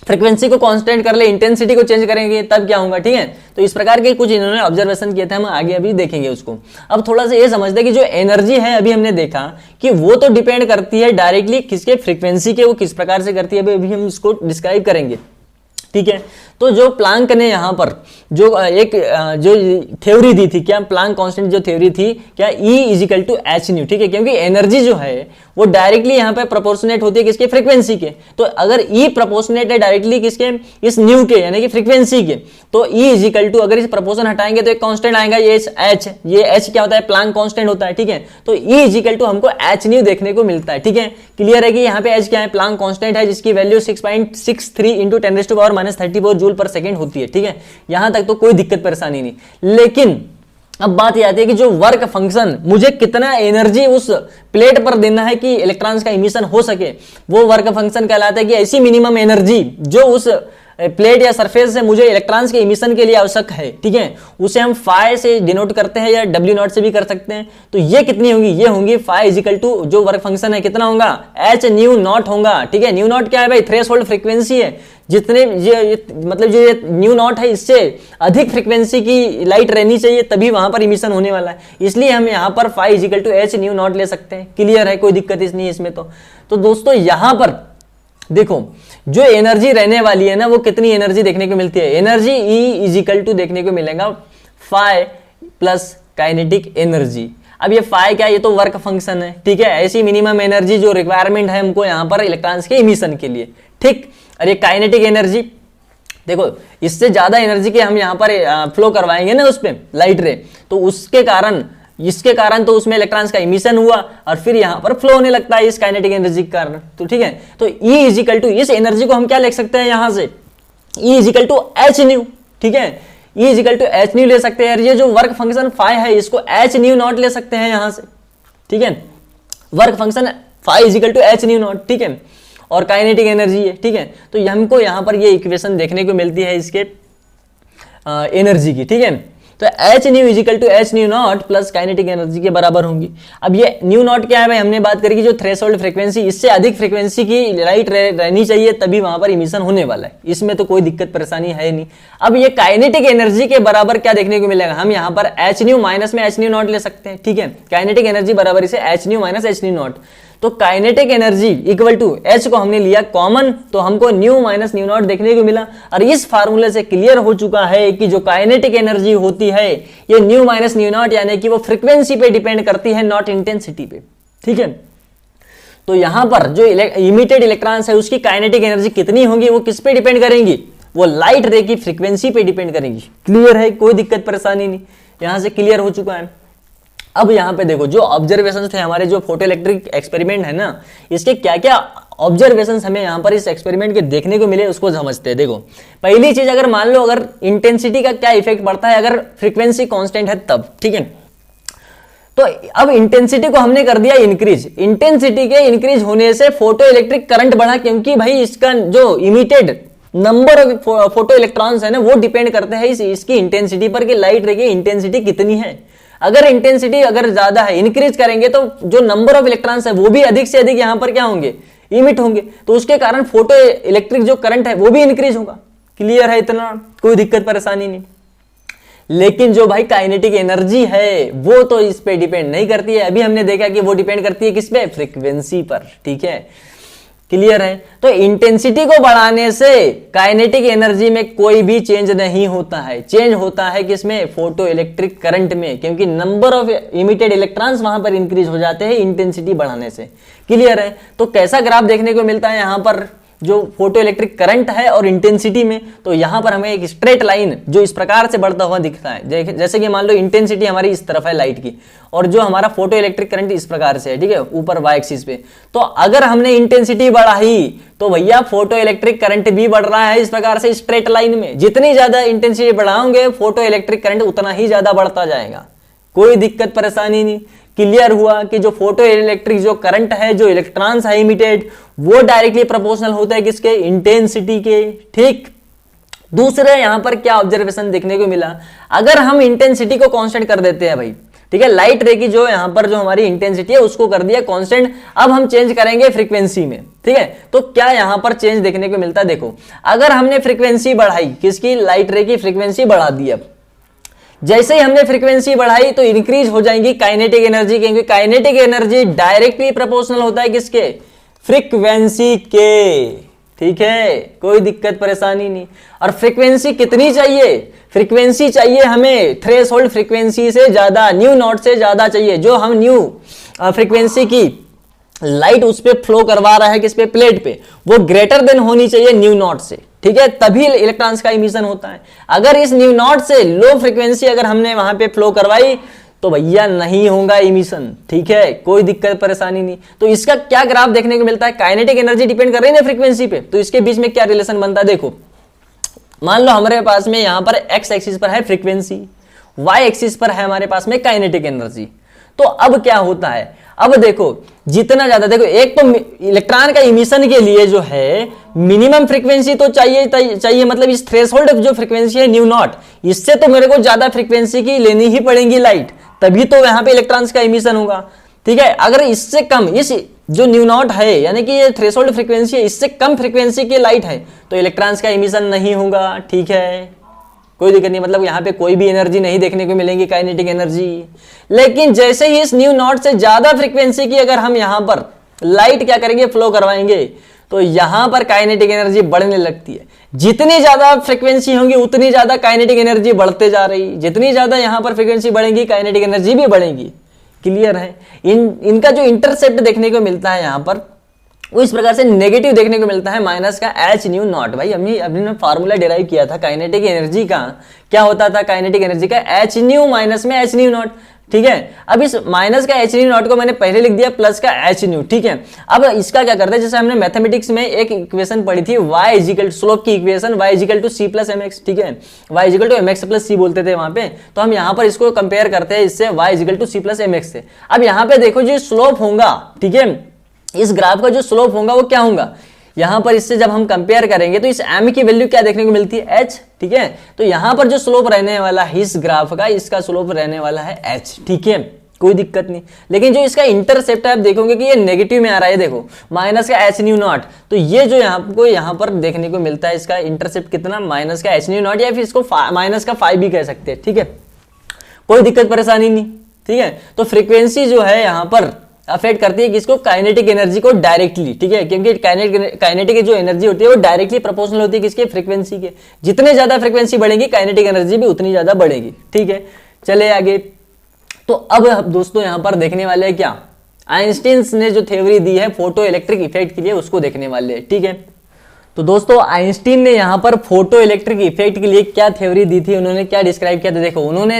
फ्रीक्वेंसी को कांस्टेंट कर ले, इंटेंसिटी को चेंज करेंगे तब क्या होगा। ठीक है, तो इस प्रकार के कुछ इन्होंने ऑब्जर्वेशन किए थे, हम आगे अभी देखेंगे उसको। अब थोड़ा सा ये समझते हैं कि जो एनर्जी है अभी हमने देखा कि वो तो डिपेंड करती है डायरेक्टली किसके, फ्रीक्वेंसी के, वो किस प्रकार से करती है अभी हम इसको डिस्क्राइब करेंगे। ठीक है, तो जो प्लांक ने यहाँ पर जो एक जो थ्योरी दी थी, क्या प्लांक कांस्टेंट जो थ्योरी थी, क्या E is equal to h nu. ठीक है, क्योंकि एनर्जी जो है वो डायरेक्टली यहाँ पे प्रोपोर्शनेट होती है किसके, फ्रीक्वेंसी के। तो अगर E प्रोपोर्शनेट है डायरेक्टली किसके, इस न्यू के यानी कि फ्रीक्वेंसी के, तो E इजिकल टू, अगर इस प्रोपोर्शन हटाएंगे तो एक कांस्टेंट आएगा, ये H, ये H क्या होता है, प्लांक कांस्टेंट होता है। ठीक है, तो E इजिकल टू हमको एच न्यू देखने को मिलता है। ठीक है, क्लियर है कि यहाँ पे H क्या है, प्लांक कांस्टेंट है, जिसकी वैल्यू 6.63 इंटू 10⁻⁻34 जूल पर सेकेंड होती है। ठीक है, यहां तक तो कोई दिक्कत परेशानी नहीं। लेकिन अब बात ये आती है कि जो वर्क फंक्शन मुझे कितना एनर्जी उस प्लेट पर देना है कि इलेक्ट्रॉन्स का इमिशन हो सके, वो वर्क फंक्शन कहलाता है कि ऐसी मिनिमम एनर्जी जो उस प्लेट या सरफेस से मुझे इलेक्ट्रॉन्स के इमिशन के लिए आवश्यक है, ठीक है, उसे हम फाई से डिनोट करते हैं या डब्ल्यू नॉट से भी कर सकते हैं। तो ये कितनी होगी, ये होंगी फाई इजिकल टू जो वर्क फंक्शन है कितना होगा, एच न्यू नॉट होगा, ठीक है। न्यू नॉट क्या है भाई, थ्रेशोल्ड फ्रीक्वेंसी है, जितने मतलब जो ये न्यू नॉट है इससे अधिक फ्रीक्वेंसी की लाइट रहनी चाहिए तभी वहां पर इमिशन होने वाला है, इसलिए हम यहाँ पर phi is equal to h nu naught ले सकते हैं। क्लियर है, कोई दिक्कत नहीं है इसमें। तो दोस्तों यहां पर देखो जो एनर्जी रहने वाली है ना, वो कितनी एनर्जी देखने को मिलती है, एनर्जी ई इजिकल टू देखने को मिलेगा फाई प्लस काइनेटिक एनर्जी। अब ये फाई क्या है, ये तो वर्क फंक्शन है, ठीक है, ऐसी मिनिमम एनर्जी जो रिक्वायरमेंट है हमको यहाँ पर इलेक्ट्रॉन्स के इमिशन के लिए, ठीक। और ये काइनेटिक एनर्जी देखो, इससे ज्यादा एनर्जी के हम यहाँ पर फ्लो करवाएंगे ना उस पर लाइट रे, तो इसके कारण तो उसमें इलेक्ट्रॉन्स का इमिशन हुआ और फिर यहां पर फ्लो होने लगता है इस काइनेटिक एनर्जी के कारण। तो ठीक है, तो E इजिकल टू इस एनर्जी को हम क्या लिख सकते हैं यहां से, E is equal to h nu, ठीक है, E is equal to h nu ले सकते हैं। ये जो वर्क फंक्शन फाई है इसको एच न्यू नॉट ले सकते हैं यहां से, ठीक है, work function phi is equal to h nu naught, ठीक है, और काइनेटिक एनर्जी है, ठीक है। तो हमको यहां पर ये इक्वेशन देखने को मिलती है इसके एनर्जी की, ठीक है। तो h nu is equal to h nu naught plus kinetic energy के बराबर होंगी। अब ये न्यू नॉट क्या है भाई, हमने बात करी कि जो थ्रेशोल्ड फ्रीक्वेंसी, इससे अधिक फ्रीक्वेंसी की लाइट रहनी चाहिए तभी वहां पर इमिशन होने वाला है, इसमें तो कोई दिक्कत परेशानी है नहीं। अब ये काइनेटिक एनर्जी के बराबर क्या देखने को मिलेगा, हम यहाँ पर एच न्यू माइनस में एच न्यू नॉट ले सकते हैं, ठीक है, काइनेटिक एनर्जी बराबर इसे H nu minus H nu naught. तो kinetic energy equal to H को हमने लिया कॉमन, तो हमको न्यू माइनस न्यू नॉट देखने को मिला। और इस फार्मूले से क्लियर हो चुका है कि जो काइनेटिक एनर्जी होती है ये न्यू माइनस न्यू नॉट यानी कि वो फ्रीक्वेंसी पे डिपेंड करती है, नॉट इंटेंसिटी पे, ठीक है। तो यहां पर जो इमिटेड इलेक्ट्रॉन्स है उसकी काइनेटिक एनर्जी कितनी होगी, वो किस पे डिपेंड करेंगी, वो लाइट रे की फ्रीक्वेंसी पे डिपेंड करेंगी। क्लियर है, कोई दिक्कत परेशानी नहीं, यहां से क्लियर हो चुका है। अब यहाँ पे देखो जो ऑब्जर्वेशंस थे हमारे, जो फोटो इलेक्ट्रिक एक्सपेरिमेंट है ना, इसके क्या क्या ऑब्जर्वेशंस हमें यहाँ पर इस एक्सपेरिमेंट के देखने को मिले उसको समझते हैं। देखो पहली चीज, अगर मान लो अगर इंटेंसिटी का क्या इफेक्ट पड़ता है अगर फ्रीक्वेंसी कांस्टेंट है तब, ठीक है। तो अब इंटेंसिटी को हमने कर दिया इंक्रीज, इंटेंसिटी के इंक्रीज होने से फोटो इलेक्ट्रिक करंट बढ़ा, क्योंकि भाई इसका जो emitted number of photo electrons है ना वो डिपेंड करते हैं इसकी इंटेंसिटी पर कि लाइट रे की इंटेंसिटी कितनी है। अगर इंटेंसिटी अगर ज्यादा है, इंक्रीज करेंगे तो जो नंबर ऑफ इलेक्ट्रॉन्स है वो भी अधिक से अधिक यहां पर क्या होंगे, इमिट होंगे, तो उसके कारण फोटो इलेक्ट्रिक जो करंट है वो भी इंक्रीज होगा। क्लियर है, इतना कोई दिक्कत परेशानी नहीं। लेकिन जो भाई काइनेटिक एनर्जी है वो तो इस पे डिपेंड नहीं करती है, अभी हमने देखा कि वो डिपेंड करती है किस पे, फ्रीक्वेंसी पर, ठीक है। क्लियर है, तो इंटेंसिटी को बढ़ाने से काइनेटिक एनर्जी में कोई भी चेंज नहीं होता है, चेंज होता है किसमें, फोटो इलेक्ट्रिक करंट में, क्योंकि नंबर ऑफ इमिटेड इलेक्ट्रॉन्स वहां पर इंक्रीज हो जाते हैं इंटेंसिटी बढ़ाने से। क्लियर है, तो कैसा ग्राफ देखने को मिलता है यहां पर जो फोटो इलेक्ट्रिक करंट है और इंटेंसिटी में, तो यहां पर हमें एक स्ट्रेट लाइन जो इस प्रकार से बढ़ता हुआ दिखता है, जैसे कि मान लो इंटेंसिटी हमारी इस तरफ है लाइट की और जो हमारा फोटो इलेक्ट्रिक करंट इस प्रकार से है, ठीक है, ऊपर वाई एक्सिस पे। तो अगर हमने इंटेंसिटी बढ़ाई तो भैया फोटो इलेक्ट्रिक करंट भी बढ़ रहा है इस प्रकार से स्ट्रेट लाइन में, जितनी ज्यादा इंटेंसिटी बढ़ाओगे फोटो इलेक्ट्रिक करंट उतना ही ज्यादा बढ़ता जाएगा, कोई दिक्कत परेशानी नहीं। क्लियर हुआ कि जो फोटो इलेक्ट्रिक जो करंट है, जो इलेक्ट्रॉन्स है इमिटेड, वो डायरेक्टली प्रोपोर्शनल होता है किसके, इंटेंसिटी के, ठीक। दूसरे यहां पर क्या ऑब्जर्वेशन देखने को मिला, अगर हम इंटेंसिटी को कांस्टेंट कर देते हैं भाई, ठीक है, लाइट रे की जो यहां पर जो हमारी इंटेंसिटी है उसको कर दिया कांस्टेंट, अब हम चेंज करेंगे फ्रीक्वेंसी में, ठीक है। तो क्या यहां पर चेंज देखने को मिलता है, देखो अगर हमने फ्रीक्वेंसी बढ़ाई, किसकी, लाइट रे की फ्रीक्वेंसी बढ़ा दी, अब जैसे ही हमने फ्रीक्वेंसी बढ़ाई तो इंक्रीज हो जाएंगी काइनेटिक एनर्जी, क्योंकि काइनेटिक एनर्जी डायरेक्टली प्रोपोर्शनल होता है किसके, फ्रीक्वेंसी के, ठीक है, कोई दिक्कत परेशानी नहीं। और फ्रीक्वेंसी कितनी चाहिए, फ्रीक्वेंसी चाहिए हमें थ्रेशोल्ड फ्रीक्वेंसी से ज्यादा, न्यू नॉट से ज्यादा चाहिए, जो हम न्यू फ्रीक्वेंसी की लाइट उस पे फ्लो करवा रहा है किस पे, प्लेट पे, वो ग्रेटर देन होनी चाहिए न्यू नॉट से, ठीक है, तभी इलेक्ट्रॉन्स का इमिशन होता है। अगर इस न्यू नॉट से लो फ्रीक्वेंसी अगर हमने वहां पे फ्लो करवाई तो भैया नहीं होगा इमिशन, ठीक है, कोई दिक्कत परेशानी नहीं। तो इसका क्या ग्राफ देखने को मिलता है, काइनेटिक एनर्जी डिपेंड कर रही है ना फ्रीक्वेंसी पे, तो इसके बीच में क्या रिलेशन बनता है, देखो मान लो हमारे पास में यहां पर एक्स एक्सिस पर है फ्रीक्वेंसी वाई एक्सिस पर है हमारे पास में काइनेटिक एनर्जी। तो अब क्या होता है, अब देखो जितना ज्यादा, देखो एक तो इलेक्ट्रॉन का इमिशन के लिए जो है मिनिमम फ्रीक्वेंसी तो चाहिए, मतलब इस थ्रेशोल्ड जो फ्रीक्वेंसी है न्यू नॉट, इससे तो मेरे को ज्यादा फ्रीक्वेंसी की लेनी ही पड़ेगी लाइट, तभी तो यहां पे इलेक्ट्रॉन्स का इमिशन होगा। ठीक है, अगर इससे कम, इस जो न्यू नॉट है यानी कि ये थ्रेशोल्ड फ्रीक्वेंसी है, इससे कम फ्रीक्वेंसी की लाइट है तो इलेक्ट्रॉन्स का इमिशन नहीं होगा। ठीक है, कोई दिक्कत नहीं, मतलब यहाँ पे कोई भी एनर्जी नहीं देखने को मिलेगी काइनेटिक एनर्जी। लेकिन जैसे ही इस न्यू नॉट से ज्यादा फ्रीक्वेंसी की अगर हम यहाँ पर लाइट क्या करेंगे, फ्लो करवाएंगे, तो यहाँ पर काइनेटिक एनर्जी बढ़ने लगती है। जितनी ज्यादा फ्रीक्वेंसी होगी उतनी ज्यादा काइनेटिक एनर्जी बढ़ते जा रही, जितनी ज्यादा यहाँ पर फ्रीक्वेंसी बढ़ेगी काइनेटिक एनर्जी भी बढ़ेगी। क्लियर है, इनका जो इंटरसेप्ट देखने को मिलता है यहाँ पर वो इस प्रकार से नेगेटिव देखने को मिलता है, माइनस का एच न्यू नॉट। भाई हमने फार्मूला डिराइव किया था काइनेटिक एनर्जी का, क्या होता था काइनेटिक एनर्जी का, एच न्यू माइनस में एच न्यू नॉट। ठीक है, अब इस माइनस का एच न्यू नॉट को मैंने पहले लिख दिया प्लस का एच न्यू। ठीक है, अब इसका क्या करते हैं, जैसे हमने मैथमेटिक्स में एक इक्वेशन पढ़ी थी y इजिकल स्लोप की equation, y is equal to C plus M X. ठीक है, y is equal to M X plus C बोलते थे वहां पे, तो हम यहाँ पर इसको कंपेयर करते हैं इससे y is equal to C plus M x से। अब यहाँ पे देखो जो स्लोप होगा, ठीक है, इस ग्राफ का जो स्लोप होगा वो क्या होगा, यहां पर इससे जब हम कंपेयर करेंगे तो इस m की वैल्यू क्या देखने को मिलती है, h। ठीक है, तो यहां पर जो स्लोप रहने वाला है इस ग्राफ का, इसका स्लोप रहने वाला है h। ठीक है, कोई दिक्कत नहीं। लेकिन जो इसका इंटरसेप्ट है आप देखोगे कि ये नेगेटिव में आ रहा है, देखो माइनस का एच न्यू नॉट, तो ये जो यहाँ पर देखने को मिलता है इसका इंटरसेप्ट कितना, माइनस का एच न्यू नॉट, या फिर इसको माइनस का 5 भी कह सकते हैं। ठीक है, कोई दिक्कत परेशानी नहीं। ठीक है, तो फ्रीक्वेंसी जो है यहाँ पर अफेक्ट करती है किसको, काइनेटिक एनर्जी को डायरेक्टली। ठीक है, क्योंकि काइनेटिक जो एनर्जी होती है वो डायरेक्टली प्रोपोर्शनल होती है किसके, फ्रीक्वेंसी के। जितने ज्यादा फ्रीक्वेंसी बढ़ेगी काइनेटिक एनर्जी भी उतनी ज्यादा बढ़ेगी। ठीक है, चले आगे। तो अब दोस्तों यहां पर देखने वाले हैं क्या, आइंस्टीन ने जो थ्योरी दी है फोटो इलेक्ट्रिक इफेक्ट के लिए उसको देखने वाले हैं। ठीक है, तो दोस्तों आइंस्टीन ने यहाँ पर फोटो इलेक्ट्रिक इफेक्ट के लिए क्या थ्योरी दी थी, उन्होंने क्या डिस्क्राइब किया था, देखो उन्होंने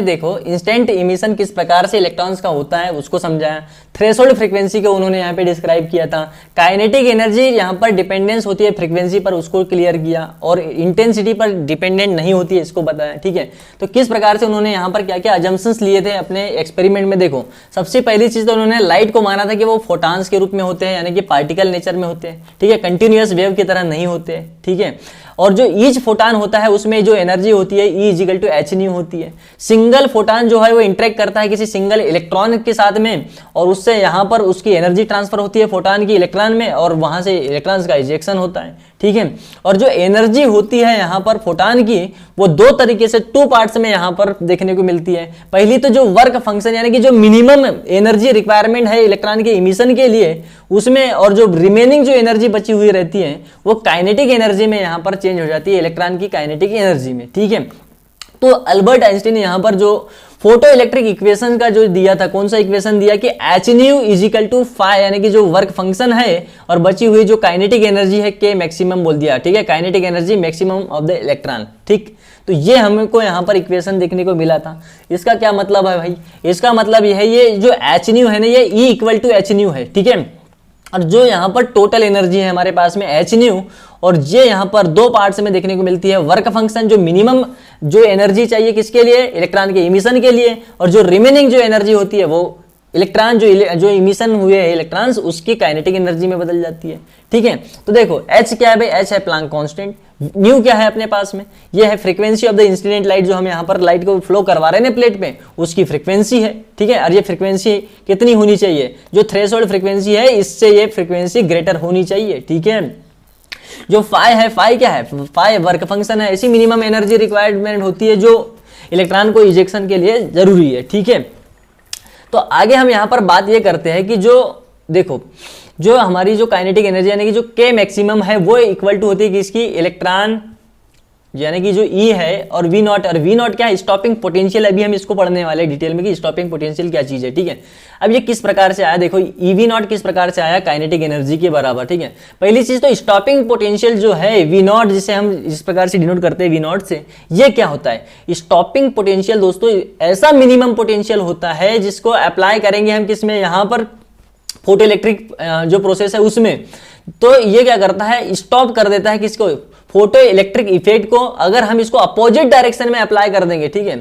इंस्टेंट इमिशन किस प्रकार से इलेक्ट्रॉन्स का होता है उसको समझाया, थ्रेशोल्ड फ्रीक्वेंसी को उन्होंने यहाँ पे डिस्क्राइब किया था, काइनेटिक एनर्जी यहाँ पर डिपेंडेंस होती है फ्रीक्वेंसी पर उसको क्लियर किया, और इंटेंसिटी पर डिपेंडेंट नहीं होती है इसको बताया। ठीक है, तो किस प्रकार से उन्होंने यहाँ पर क्या क्या अजम्पशंस लिए थे अपने एक्सपेरिमेंट में। देखो सबसे पहली चीज तो उन्होंने लाइट को माना था कि वो फोटॉन्स के रूप में होते हैं, यानी कि पार्टिकल नेचर में होते हैं। ठीक है, कंटिन्यूअस वेव की तरह नहीं होते। ठीक है, और जो ईच फोटॉन होता है उसमें जो एनर्जी होती है E is equal to h nu होती है। सिंगल फोटॉन जो है वो इंटरेक्ट करता है किसी सिंगल इलेक्ट्रॉन के साथ में, और उससे यहाँ पर उसकी एनर्जी ट्रांसफर होती है फोटॉन की इलेक्ट्रॉन में, और वहां से इलेक्ट्रॉन्स का इजेक्शन होता है। ठीक है, और जो एनर्जी होती है यहाँ पर फोटॉन की वो दो तरीके से, 2 पार्ट्स में यहाँ पर देखने को मिलती है। पहली तो जो वर्क फंक्शन यानी कि जो मिनिमम एनर्जी रिक्वायरमेंट है इलेक्ट्रॉन के इमिशन के लिए उसमें, और जो रिमेनिंग जो एनर्जी बची हुई रहती है वो काइनेटिक एनर्जी में यहाँ पर चेंज हो जाती है, इलेक्ट्रॉन की काइनेटिक एनर्जी में। ठीक है, तो अल्बर्ट आइंस्टीन ने यहाँ पर जो फोटो इलेक्ट्रिक इक्वेशन का जो दिया था, कौन सा इक्वेशन दिया कि h nu is equal to phi, यानी कि जो वर्क फंक्शन है और बची हुई जो काइनेटिक एनर्जी है के मैक्सिमम बोल दिया। ठीक है, kinetic energy maximum of the electron. ठीक, तो ये हमको यहाँ पर इक्वेशन देखने को मिला था। इसका क्या मतलब है भाई, इसका मतलब ये है ये जो एच न्यू है ना ये E equal to h nu है। ठीक है, और जो यहाँ पर टोटल एनर्जी है हमारे पास में एच न्यू, और ये यहाँ पर 2 पार्ट्स में देखने को मिलती है, वर्क फंक्शन जो मिनिमम जो एनर्जी चाहिए किसके लिए, इलेक्ट्रॉन के इमिशन के लिए, और जो रिमेनिंग जो एनर्जी होती है वो इलेक्ट्रॉन जो इमिशन हुए हैं इलेक्ट्रॉन्स उसकी काइनेटिक एनर्जी में बदल जाती है। ठीक है, तो देखो एच क्या है भाई, एच है प्लैंक कांस्टेंट, न्यू क्या है अपने पास में, ये है frequency of the incident light, जो हम यहाँ पर लाइट को फ्लो करवा रहे हैं प्लेट पे उसकी फ्रीक्वेंसी है। ठीक है, और ये फ्रीक्वेंसी कितनी होनी चाहिए, जो थ्रेशोल्ड फ्रीक्वेंसी है इससे ये फ्रीक्वेंसी ग्रेटर होनी चाहिए। ठीक है, जो फाई है, फाई क्या है, फाई वर्क फंक्शन है, ऐसी मिनिमम एनर्जी रिक्वायरमेंट होती है जो इलेक्ट्रॉन को इजेक्शन के लिए जरूरी है। ठीक है, तो आगे हम यहाँ पर बात ये करते हैं कि जो देखो जो हमारी जो काइनेटिक एनर्जी यानी कि जो के मैक्सिमम है वो इक्वल टू होती है किसकी, इलेक्ट्रॉन यानी कि जो ई है, और वी नॉट, और वी नॉट क्या है, स्टॉपिंग पोटेंशियल। अभी हम इसको पढ़ने वाले हैं डिटेल में कि स्टॉपिंग पोटेंशियल क्या चीज है। ठीक है, अब ये किस प्रकार से आया, देखो ई वी नॉट किस प्रकार से आया, काइनेटिक एनर्जी के बराबर। ठीक है, पहली चीज तो स्टॉपिंग पोटेंशियल जो है वी नॉट, जिसे हम इस प्रकार से डिनोट करते हैं वी नॉट से, ये क्या होता है, स्टॉपिंग पोटेंशियल दोस्तों ऐसा मिनिमम पोटेंशियल होता है जिसको अप्लाई करेंगे हम किसमें, यहाँ पर फोटो इलेक्ट्रिक जो प्रोसेस है उसमें, तो ये क्या करता है, स्टॉप कर देता है किसको, फोटो इलेक्ट्रिक इफेक्ट को। अगर हम इसको अपोजिट डायरेक्शन में अप्लाई कर देंगे, ठीक है,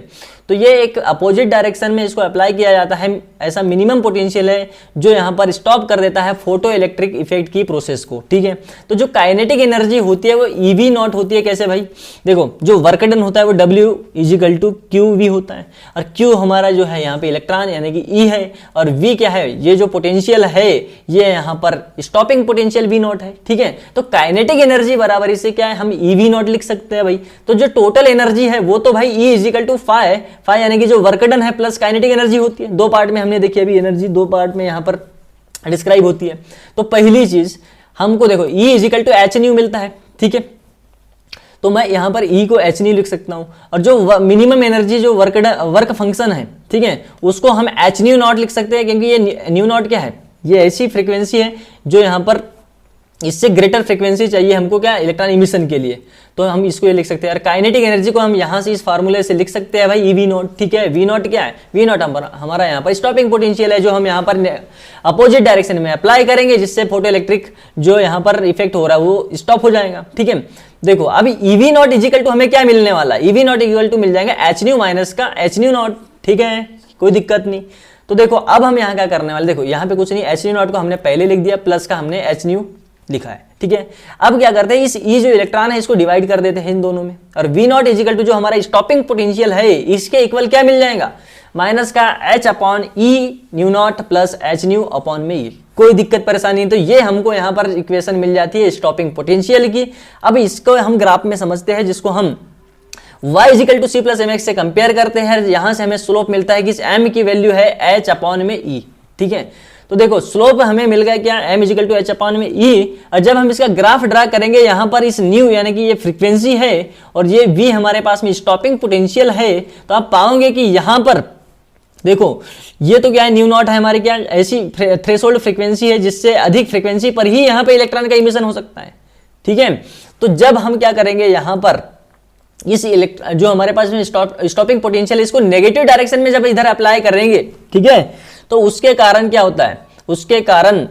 तो ये एक अपोजिट डायरेक्शन में इसको अप्लाई किया जाता है, ऐसा मिनिमम पोटेंशियल है जो यहाँ पर स्टॉप कर देता है फोटो इलेक्ट्रिक इफेक्ट की प्रोसेस को, ठीक है। तो जो काइनेटिक एनर्जी होती है वो ईवी नॉट होती है। कैसे भाई, देखो जो वर्क डन होता है वो W = QV होता है, और Q हमारा जो है यहाँ पे इलेक्ट्रॉन यानी कि E है, और V क्या है, ये जो पोटेंशियल है ये यहाँ पर स्टॉपिंग पोटेंशियल V0 है, ठीक है। तो काइनेटिक एनर्जी बराबर इसे क्या है, हम EV0 लिख सकते हैं भाई। तो जो टोटल एनर्जी है वो तो भाई E = phi यानी कि जो वर्क डन है प्लस काइनेटिक एनर्जी होती है। दो पार्ट में हमने देखी अभी एनर्जी, दो पार्ट में यहाँ पर डिस्क्राइब होती है। तो पहली चीज हमको देखो E = hν मिलता है, ठीक है। तो मैं यहां पर E को hν लिख सकता हूं, और जो मिनिमम एनर्जी जो वर्क फंक्शन है, ठीक है, उसको हम hν0 लिख सकते हैं, क्योंकि ये ν0 क्या है, ये ऐसी फ्रीक्वेंसी है जो यहां पर इससे ग्रेटर फ्रीक्वेंसी चाहिए हमको क्या, इलेक्ट्रॉन इमिशन के लिए। तो हम इसको ये लिख सकते हैं। और काइनेटिक एनर्जी को हम यहां से इस फार्मूले से लिख सकते हैं भाई EV0, ठीक है। V0 क्या है, V0 हमारा यहाँ पर स्टॉपिंग पोटेंशियल है जो हम यहाँ पर अपोजिट डायरेक्शन में अप्लाई करेंगे, जिससे फोटो इलेक्ट्रिक जो यहाँ पर इफेक्ट हो रहा है वो स्टॉप हो जाएगा, ठीक है। देखो अभी EV0 = हमें क्या मिलने वाला है, EV0 = मिल जाएगा hν माइनस का hν0, ठीक है, कोई दिक्कत नहीं। तो देखो अब हम यहाँ क्या करने वाले, देखो यहाँ पे कुछ नहीं, hν0 को हमने पहले लिख दिया, प्लस का हमने hν लिखा है, ठीक है। अब क्या करते हैं, इस E जो इलेक्ट्रॉन है इसको डिवाइड कर देते हैं इन दोनों में, और V0 = जो हमारा स्टॉपिंग पोटेंशियल है इसके इक्वल क्या मिल जाएगा, माइनस का h/E0 प्लस hν/E। कोई दिक्कत परेशानी नहीं। तो ये हमको यहाँ पर इक्वेशन मिल जाती है स्टॉपिंग पोटेंशियल की। अब इसको हम ग्राफ में समझते हैं, जिसको हम y = c + mx से कंपेयर करते हैं। यहां से हमें स्लोप मिलता है कि इस m की वैल्यू है h/E, ठीक है। तो देखो स्लोप हमें मिल गया क्या, m = h/E, और जब हम इसका ग्राफ ड्रा करेंगे यहाँ पर इस न्यू यानी कि ये फ्रीक्वेंसी है और ये v हमारे पास में स्टॉपिंग पोटेंशियल है, तो आप पाओगे कि यहाँ पर देखो ये तो क्या है, ν0 है हमारी क्या ऐसी थ्रेशोल्ड फ्रीक्वेंसी है जिससे अधिक फ्रीक्वेंसी पर ही यहाँ पे इलेक्ट्रॉन का इमिशन हो सकता है, ठीक है। तो जब हम क्या करेंगे यहाँ पर इस जो हमारे पास में स्टॉपिंग पोटेंशियल इसको नेगेटिव डायरेक्शन में जब इधर अप्लाई करेंगे, ठीक है, तो उसके कारण क्या होता है, उसके कारण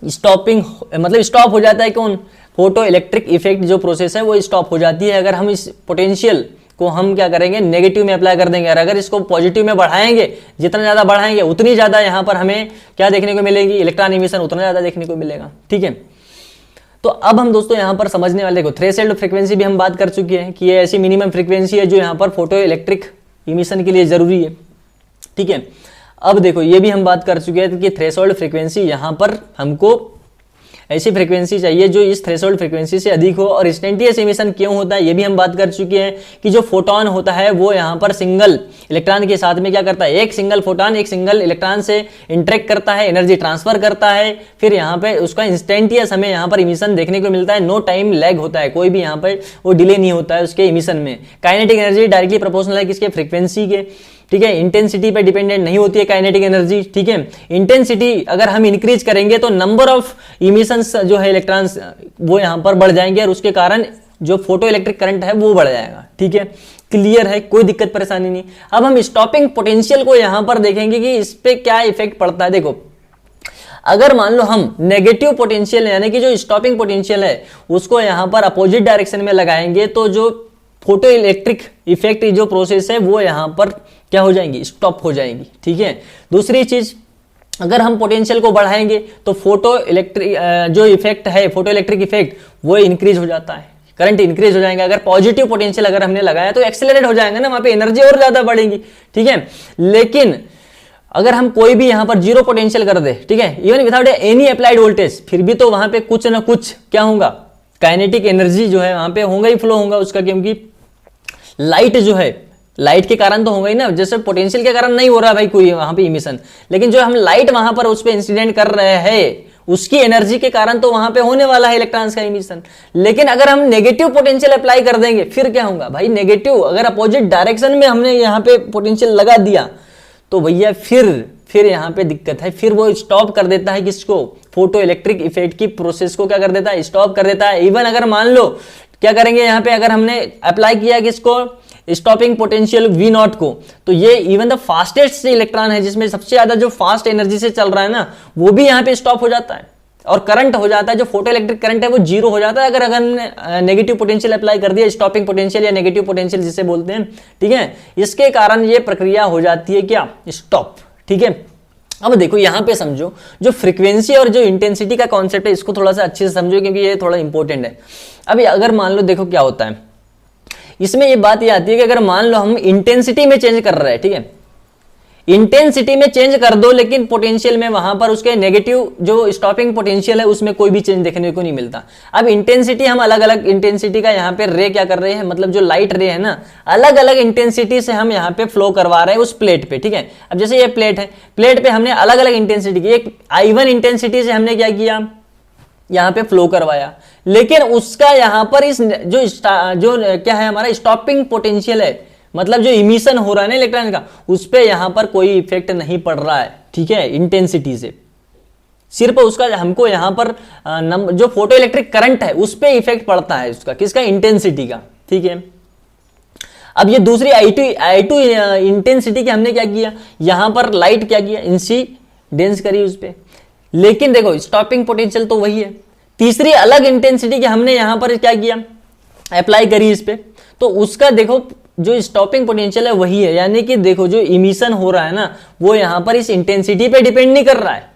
स्टॉपिंग मतलब स्टॉप हो जाता है कौन, फोटो इलेक्ट्रिक इफेक्ट जो प्रोसेस है वो स्टॉप हो जाती है। अगर हम इस पोटेंशियल को हम क्या करेंगे नेगेटिव में अप्लाई कर देंगे, और अगर इसको पॉजिटिव में बढ़ाएंगे, जितना ज्यादा बढ़ाएंगे उतनी ज्यादा यहाँ पर हमें क्या देखने को मिलेगी, इलेक्ट्रॉन इमिशन उतना ज्यादा देखने को मिलेगा, ठीक है। तो अब हम दोस्तों यहाँ पर समझने वाले को थ्रेशोल्ड फ्रीक्वेंसी भी हम बात कर चुके हैं कि ये ऐसी मिनिमम फ्रीक्वेंसी है जो यहाँ पर फोटो इलेक्ट्रिक इमिशन के लिए जरूरी है, ठीक है। अब देखो ये भी हम बात कर चुके हैं कि थ्रेशोल्ड फ्रीक्वेंसी यहाँ पर हमको ऐसी फ्रीक्वेंसी चाहिए जो इस थ्रेशोल्ड फ्रीक्वेंसी से अधिक हो। और इंस्टेंटेनियस इमिशन क्यों होता है ये भी हम बात कर चुके हैं कि जो फोटोन होता है वो यहाँ पर सिंगल इलेक्ट्रॉन के साथ में क्या करता है, एक सिंगल फोटोन एक सिंगल इलेक्ट्रॉन से इंटरेक्ट करता है, एनर्जी ट्रांसफर करता है, फिर यहाँ पे उसका इंस्टेंटेनियस हमें यहाँ पर इमिशन देखने को मिलता है, नो टाइम लैग होता है, कोई भी यहाँ पे वो डिले नहीं होता है उसके इमिशन में। काइनेटिक एनर्जी डायरेक्टली प्रोपोर्शनल है किसके, फ्रीक्वेंसी के, ठीक है। इंटेंसिटी पे डिपेंडेंट नहीं होती है काइनेटिक एनर्जी, ठीक है। इंटेंसिटी अगर हम इंक्रीज करेंगे तो नंबर ऑफ इमिशंस जो है इलेक्ट्रॉन्स वो यहां पर बढ़ जाएंगे, और उसके कारण जो फोटो इलेक्ट्रिक करंट है वो बढ़ जाएगा, ठीक है। क्लियर है, कोई दिक्कत परेशानी नहीं। अब हम स्टॉपिंग पोटेंशियल को यहां पर देखेंगे कि इस पे क्या इफेक्ट पड़ता है। देखो अगर मान लो हम नेगेटिव पोटेंशियल यानी कि जो स्टॉपिंग पोटेंशियल है उसको यहां पर अपोजिट डायरेक्शन में लगाएंगे, तो जो फोटो इलेक्ट्रिक इफेक्ट जो प्रोसेस है वो यहां पर क्या हो जाएंगी, स्टॉप हो जाएंगी, ठीक है। दूसरी चीज अगर हम पोटेंशियल को बढ़ाएंगे तो फोटो इलेक्ट्रिक जो इफेक्ट है फोटो इलेक्ट्रिक इफेक्ट वो इंक्रीज हो जाता है, करंट इंक्रीज हो जाएगा। अगर पॉजिटिव पोटेंशियल अगर हमने लगाया तो एक्सेलरेट हो जाएगा ना, वहां पे एनर्जी और ज्यादा बढ़ेगी, ठीक है। लेकिन अगर हम कोई भी यहां पर जीरो पोटेंशियल कर दे, ठीक है, even without any applied voltage, फिर भी तो वहां पे कुछ ना कुछ क्या होगा, काइनेटिक एनर्जी जो है वहां पे होगा ही, फ्लो होगा उसका, क्योंकि लाइट जो है लाइट के कारण तो होगा ही ना, जैसे पोटेंशियल के कारण नहीं हो रहा भाई कोई वहां पे इमिशन, लेकिन जो हम लाइट वहां पर उस पे इंसिडेंट कर रहे हैं उसकी एनर्जी के कारण तो वहां पे होने वाला है इलेक्ट्रॉन्स का इमिशन। लेकिन अगर हम नेगेटिव पोटेंशियल अप्लाई कर देंगे फिर क्या होगा भाई, नेगेटिव अगर अपोजिट डायरेक्शन में हमने यहाँ पे पोटेंशियल लगा दिया तो भैया फिर यहाँ पे दिक्कत है, फिर वो स्टॉप कर देता है किसको, फोटो इलेक्ट्रिक इफेक्ट की प्रोसेस को क्या कर देता है, स्टॉप कर देता है। इवन अगर मान लो क्या करेंगे यहाँ पे, अगर हमने अप्लाई किया किसको, स्टॉपिंग पोटेंशियल V0 को, तो ये इवन द फास्टेस्ट इलेक्ट्रॉन है जिसमें सबसे ज्यादा जो फास्ट एनर्जी से चल रहा है ना वो भी यहाँ पे स्टॉप हो जाता है, और करंट हो जाता है, जो फोटो इलेक्ट्रिक करंट है वो जीरो हो जाता है अगर अगर नेगेटिव पोटेंशियल अप्लाई कर दिया, स्टॉपिंग पोटेंशियल या नेगेटिव पोटेंशियल जिसे बोलते हैं, ठीक है। इसके कारण ये प्रक्रिया हो जाती है क्या, स्टॉप, ठीक है। अब देखो यहां पे समझो, जो फ्रीक्वेंसी और जो इंटेंसिटी का कॉन्सेप्ट है इसको थोड़ा सा अच्छे से समझो, क्योंकि ये थोड़ा इंपॉर्टेंट है। अभी अगर मान लो, देखो क्या होता है इसमें, ये बात ये आती है कि अगर मान लो हम इंटेंसिटी में चेंज कर रहे हैं, ठीक है, इंटेंसिटी में चेंज कर दो, लेकिन पोटेंशियल में वहां पर उसके नेगेटिव जो स्टॉपिंग पोटेंशियल है उसमें कोई भी चेंज देखने को नहीं मिलता। अब इंटेंसिटी हम अलग अलग इंटेंसिटी का यहाँ पे रे क्या कर रहे हैं, मतलब जो लाइट रे है ना, अलग अलग इंटेंसिटी से हम यहाँ पे फ्लो करवा रहे हैं उस प्लेट पे, ठीक है। अब जैसे ये प्लेट है, प्लेट पे हमने अलग अलग इंटेंसिटी की, एक I1 इंटेंसिटी से हमने क्या किया, यहाँ पे फ्लो करवाया, लेकिन उसका यहाँ पर इस जो क्या है हमारा स्टॉपिंग पोटेंशियल है, मतलब जो इमिशन हो रहा है ना इलेक्ट्रॉन का, उस पे यहां पर कोई इफेक्ट नहीं पड़ रहा है, ठीक है, इंटेंसिटी से। सिर्फ उसका हमको यहां पर जो फोटो इलेक्ट्रिक करंट है उस पे इफेक्ट पड़ता है उसका, किसका, इंटेंसिटी का, ठीक है। अब ये दूसरी I2 इंटेंसिटी की हमने क्या किया, यहां पर लाइट क्या किया, इंसिडेंस करी उस पे, लेकिन देखो स्टॉपिंग पोटेंशियल तो वही है। तीसरी अलग इंटेंसिटी की हमने यहां पर क्या किया, अप्लाई करी इस पे, तो उसका देखो जो स्टॉपिंग पोटेंशियल है वही है, यानी कि देखो जो इमिशन हो रहा है ना वो यहां पर इस इंटेंसिटी पे डिपेंड नहीं कर रहा है,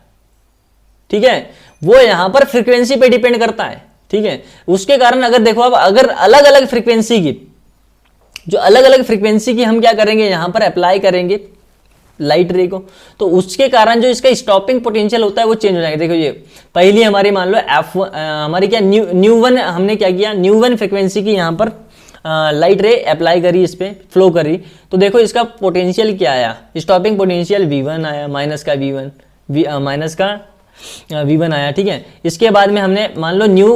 ठीक है, वो यहां पर फ्रीक्वेंसी पे डिपेंड करता है, ठीक है। उसके कारण अगर देखो, अब अगर अलग अलग फ्रीक्वेंसी की, जो अलग अलग फ्रीक्वेंसी की हम क्या करेंगे यहां पर अप्लाई करेंगे लाइट रे को, तो उसके कारण जो इसका स्टॉपिंग पोटेंशियल होता है वो चेंज हो जाएगा। देखो ये पहली हमारी मान लो हमारी क्या न्यू वन, हमने क्या किया, न्यू वन फ्रीक्वेंसी की यहां पर लाइट रे अप्लाई करी, इस पे फ्लो करी, तो देखो इसका पोटेंशियल क्या आया, स्टॉपिंग पोटेंशियल V1 आया, माइनस का V1 आया, ठीक है। इसके बाद में हमने मान लो न्यू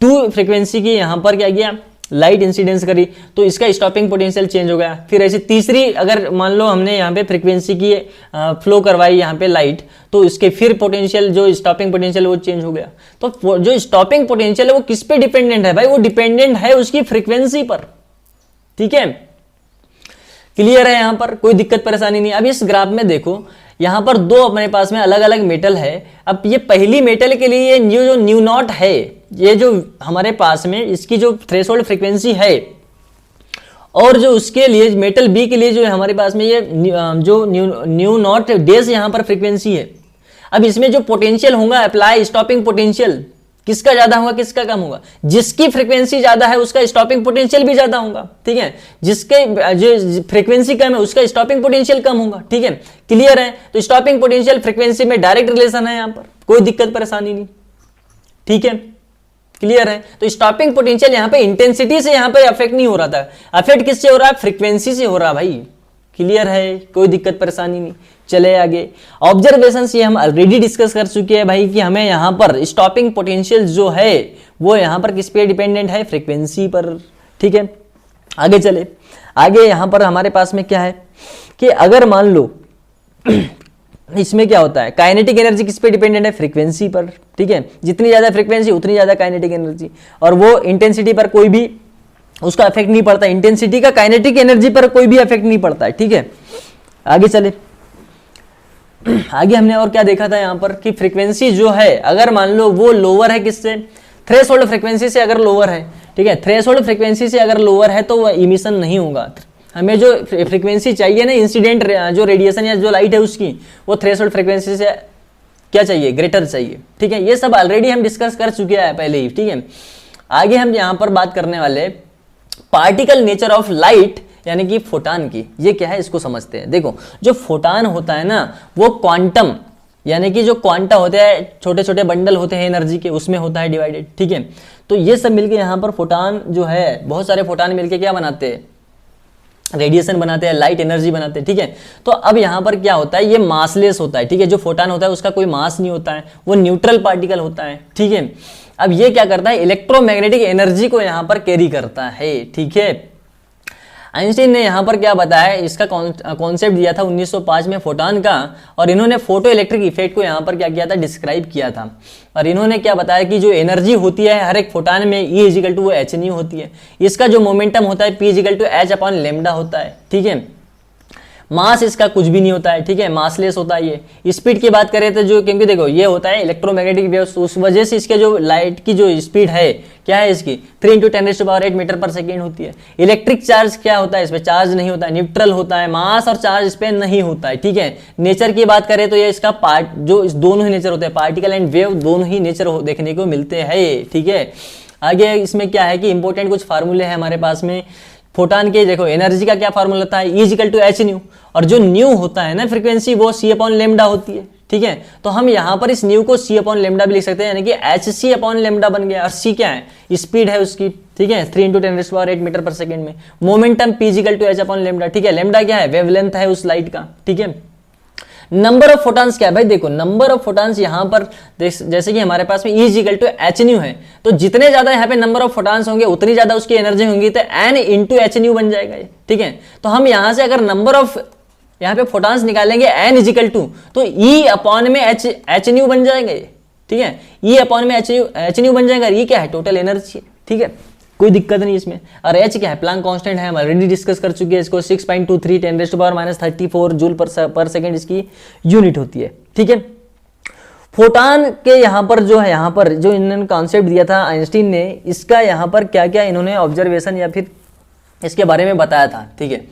2 फ्रीक्वेंसी की यहां पर क्या किया, लाइट इंसिडेंस करी, तो इसका स्टॉपिंग पोटेंशियल चेंज हो गया। फिर ऐसे तीसरी अगर मान लो हमने यहाँ पे फ्रीक्वेंसी की फ्लो करवाई यहाँ पे लाइट, तो इसके फिर पोटेंशियल जो स्टॉपिंग पोटेंशियल वो चेंज हो गया। तो जो स्टॉपिंग पोटेंशियल है वो किस पे डिपेंडेंट है भाई, वो डिपेंडेंट है उसकी फ्रीक्वेंसी पर, ठीक है। क्लियर है, यहां पर कोई दिक्कत परेशानी नहीं। अब इस ग्राफ में देखो यहां पर दो अपने पास में अलग अलग मेटल है। अब ये पहली मेटल के लिए ये जो न्यू नॉट है, ये जो हमारे पास में इसकी जो थ्रेशोल्ड फ्रीक्वेंसी है, और जो उसके लिए मेटल बी के लिए जो हमारे पास में ये जो न्यू नॉट डेज यहां पर फ्रीक्वेंसी है। अब इसमें जो पोटेंशियल होगा अप्लाई स्टॉपिंग पोटेंशियल, किसका ज्यादा होगा किसका कम होगा, जिसकी फ्रीक्वेंसी ज्यादा है उसका स्टॉपिंग पोटेंशियल भी ज्यादा होगा, ठीक है। जिसके जो फ्रीक्वेंसी कम है उसका स्टॉपिंग पोटेंशियल कम होगा, ठीक है। क्लियर है, तो स्टॉपिंग पोटेंशियल फ्रीक्वेंसी में डायरेक्ट रिलेशन है, यहां पर कोई दिक्कत परेशानी नहीं, ठीक है। क्लियर है, तो स्टॉपिंग पोटेंशियल यहां पे इंटेंसिटी से यहां पे अफेक्ट नहीं हो रहा था, अफेक्ट किससे हो रहा है, फ्रीक्वेंसी से हो रहा भाई। क्लियर है, कोई दिक्कत परेशानी नहीं। चले आगे, ऑब्जर्वेशन ये हम ऑलरेडी डिस्कस कर चुके हैं भाई कि हमें यहां पर स्टॉपिंग पोटेंशियल जो है वो यहां पर किस पे डिपेंडेंट है, फ्रीक्वेंसी पर, ठीक है। आगे चले, आगे यहां पर हमारे पास में क्या है कि अगर मान लो इसमें क्या होता है, काइनेटिक एनर्जी किस पे डिपेंडेंट है, फ्रीक्वेंसी पर, ठीक है। जितनी ज्यादा फ्रीक्वेंसी उतनी ज्यादा काइनेटिक एनर्जी, और वो इंटेंसिटी पर कोई भी उसका इफेक्ट नहीं पड़ता, इंटेंसिटी का काइनेटिक एनर्जी पर कोई भी इफेक्ट नहीं पड़ता है, ठीक है। आगे चले, आगे हमने और क्या देखा था यहां पर कि फ्रीक्वेंसी जो है अगर मान लो वो लोअर है किससे, थ्रेशोल्ड फ्रीक्वेंसी से अगर लोअर है, ठीक है, थ्रेशोल्ड फ्रीक्वेंसी से अगर लोअर है तो वो इमिशन नहीं होगा। हमें जो फ्रीक्वेंसी चाहिए ना इंसिडेंट जो रेडिएशन या जो लाइट है उसकी, वो थ्रेशोल्ड फ्रीक्वेंसी से क्या चाहिए, ग्रेटर चाहिए, ठीक है। ये सब ऑलरेडी हम डिस्कस कर चुके हैं पहले ही, ठीक है। आगे हम यहां पर बात करने वाले पार्टिकल नेचर ऑफ लाइट यानी कि फोटान की। ये क्या है इसको समझते हैं। देखो जो फोटान होता है ना वो क्वांटम यानी कि जो क्वांटा होते हैं, छोटे छोटे बंडल होते हैं एनर्जी के, उसमें होता है डिवाइडेड, ठीक है। तो ये सब मिलके यहाँ पर फोटान जो है, बहुत सारे फोटान मिलके क्या बनाते हैं, रेडिएशन बनाते हैं, लाइट एनर्जी बनाते हैं, ठीक है। तो अब यहाँ पर क्या होता है, ये मासलेस होता है, ठीक है। जो फोटान होता है उसका कोई मास नहीं होता है, वो न्यूट्रल पार्टिकल होता है, ठीक है। अब ये क्या करता है, इलेक्ट्रोमैग्नेटिक एनर्जी को यहाँ पर कैरी करता है, ठीक है। आइंस्टीन ने यहाँ पर क्या बताया, इसका कॉन्सेप्ट दिया था 1905 में फोटान का, और इन्होंने फोटो इलेक्ट्रिक इफेक्ट को यहाँ पर क्या किया था, डिस्क्राइब किया था। और इन्होंने क्या बताया कि जो एनर्जी होती है हर एक फोटान में E is equal to h nu होती है, इसका जो मोमेंटम होता है P is equal to H upon lambda होता है, ठीक है। मास इसका कुछ भी नहीं होता है, ठीक है, मासलेस होता है ये। स्पीड की बात करें तो जो, क्योंकि देखो ये होता है इलेक्ट्रोमैग्नेटिक वेव्स, उस वजह से इसके जो लाइट की जो स्पीड है क्या है इसकी 3 × 10⁸ मीटर पर सेकेंड होती है। इलेक्ट्रिक चार्ज क्या होता है, इस पे चार्ज नहीं होता है, न्यूट्रल होता है, मास और चार्ज इस पे नहीं होता है, ठीक है। नेचर की बात करें तो ये इसका पार्ट जो इस दोनों ही नेचर होते हैं, पार्टिकल एंड वेव दोनों ही नेचर देखने को मिलते हैं, ठीक है। आगे इसमें क्या है कि इंपॉर्टेंट कुछ फार्मूले हैं हमारे पास में फोटान के। देखो एनर्जी का क्या फार्मूला होता है, E=h, और जो न्यू होता है ना फ्रीक्वेंसी वो c/λ होती है, ठीक है। तो हम यहाँ पर इस न्यू को c/λ भी लिख सकते हैं, यानी कि hc/λ बन गया। और c क्या है, स्पीड है उसकी, ठीक है, 3 × 10⁸ मीटर पर सेकेंड में। मोमेंटम p=h/λ, ठीक है। लैम्डा क्या है, वेवलेंथ है उस लाइट का, ठीक है। नंबर ऑफ फोटॉन्स क्या है भाई, देखो नंबर ऑफ फोटॉन्स यहाँ पर जैसे कि हमारे पास में E=h है, तो जितने ज्यादा यहाँ पे नंबर ऑफ फोटॉन्स होंगे उतनी ज्यादा उसकी एनर्जी होंगी, तो n × h बन जाएगा ये, ठीक है। तो हम यहाँ से अगर नंबर ऑफ यहाँ पे फोटॉन्स निकालेंगे n तो E/h बन जाएगा ये, ठीक है। E/h बन जाएगा, ये क्या है, टोटल एनर्जी, ठीक है, कोई दिक्कत नहीं इसमें। और h क्या है, प्लांक कांस्टेंट है, हम ऑलरेडी डिस्कस कर चुके हैं इसको, 6.23 10⁻⁻34 जूल पर सेकेंड इसकी यूनिट होती है, ठीक है। फोटान के यहाँ पर जो है, यहाँ पर जो इन्होंने कॉन्सेप्ट दिया था आइंस्टीन ने, इसका यहाँ पर क्या क्या इन्होंने ऑब्जर्वेशन या फिर इसके बारे में बताया था, ठीक है,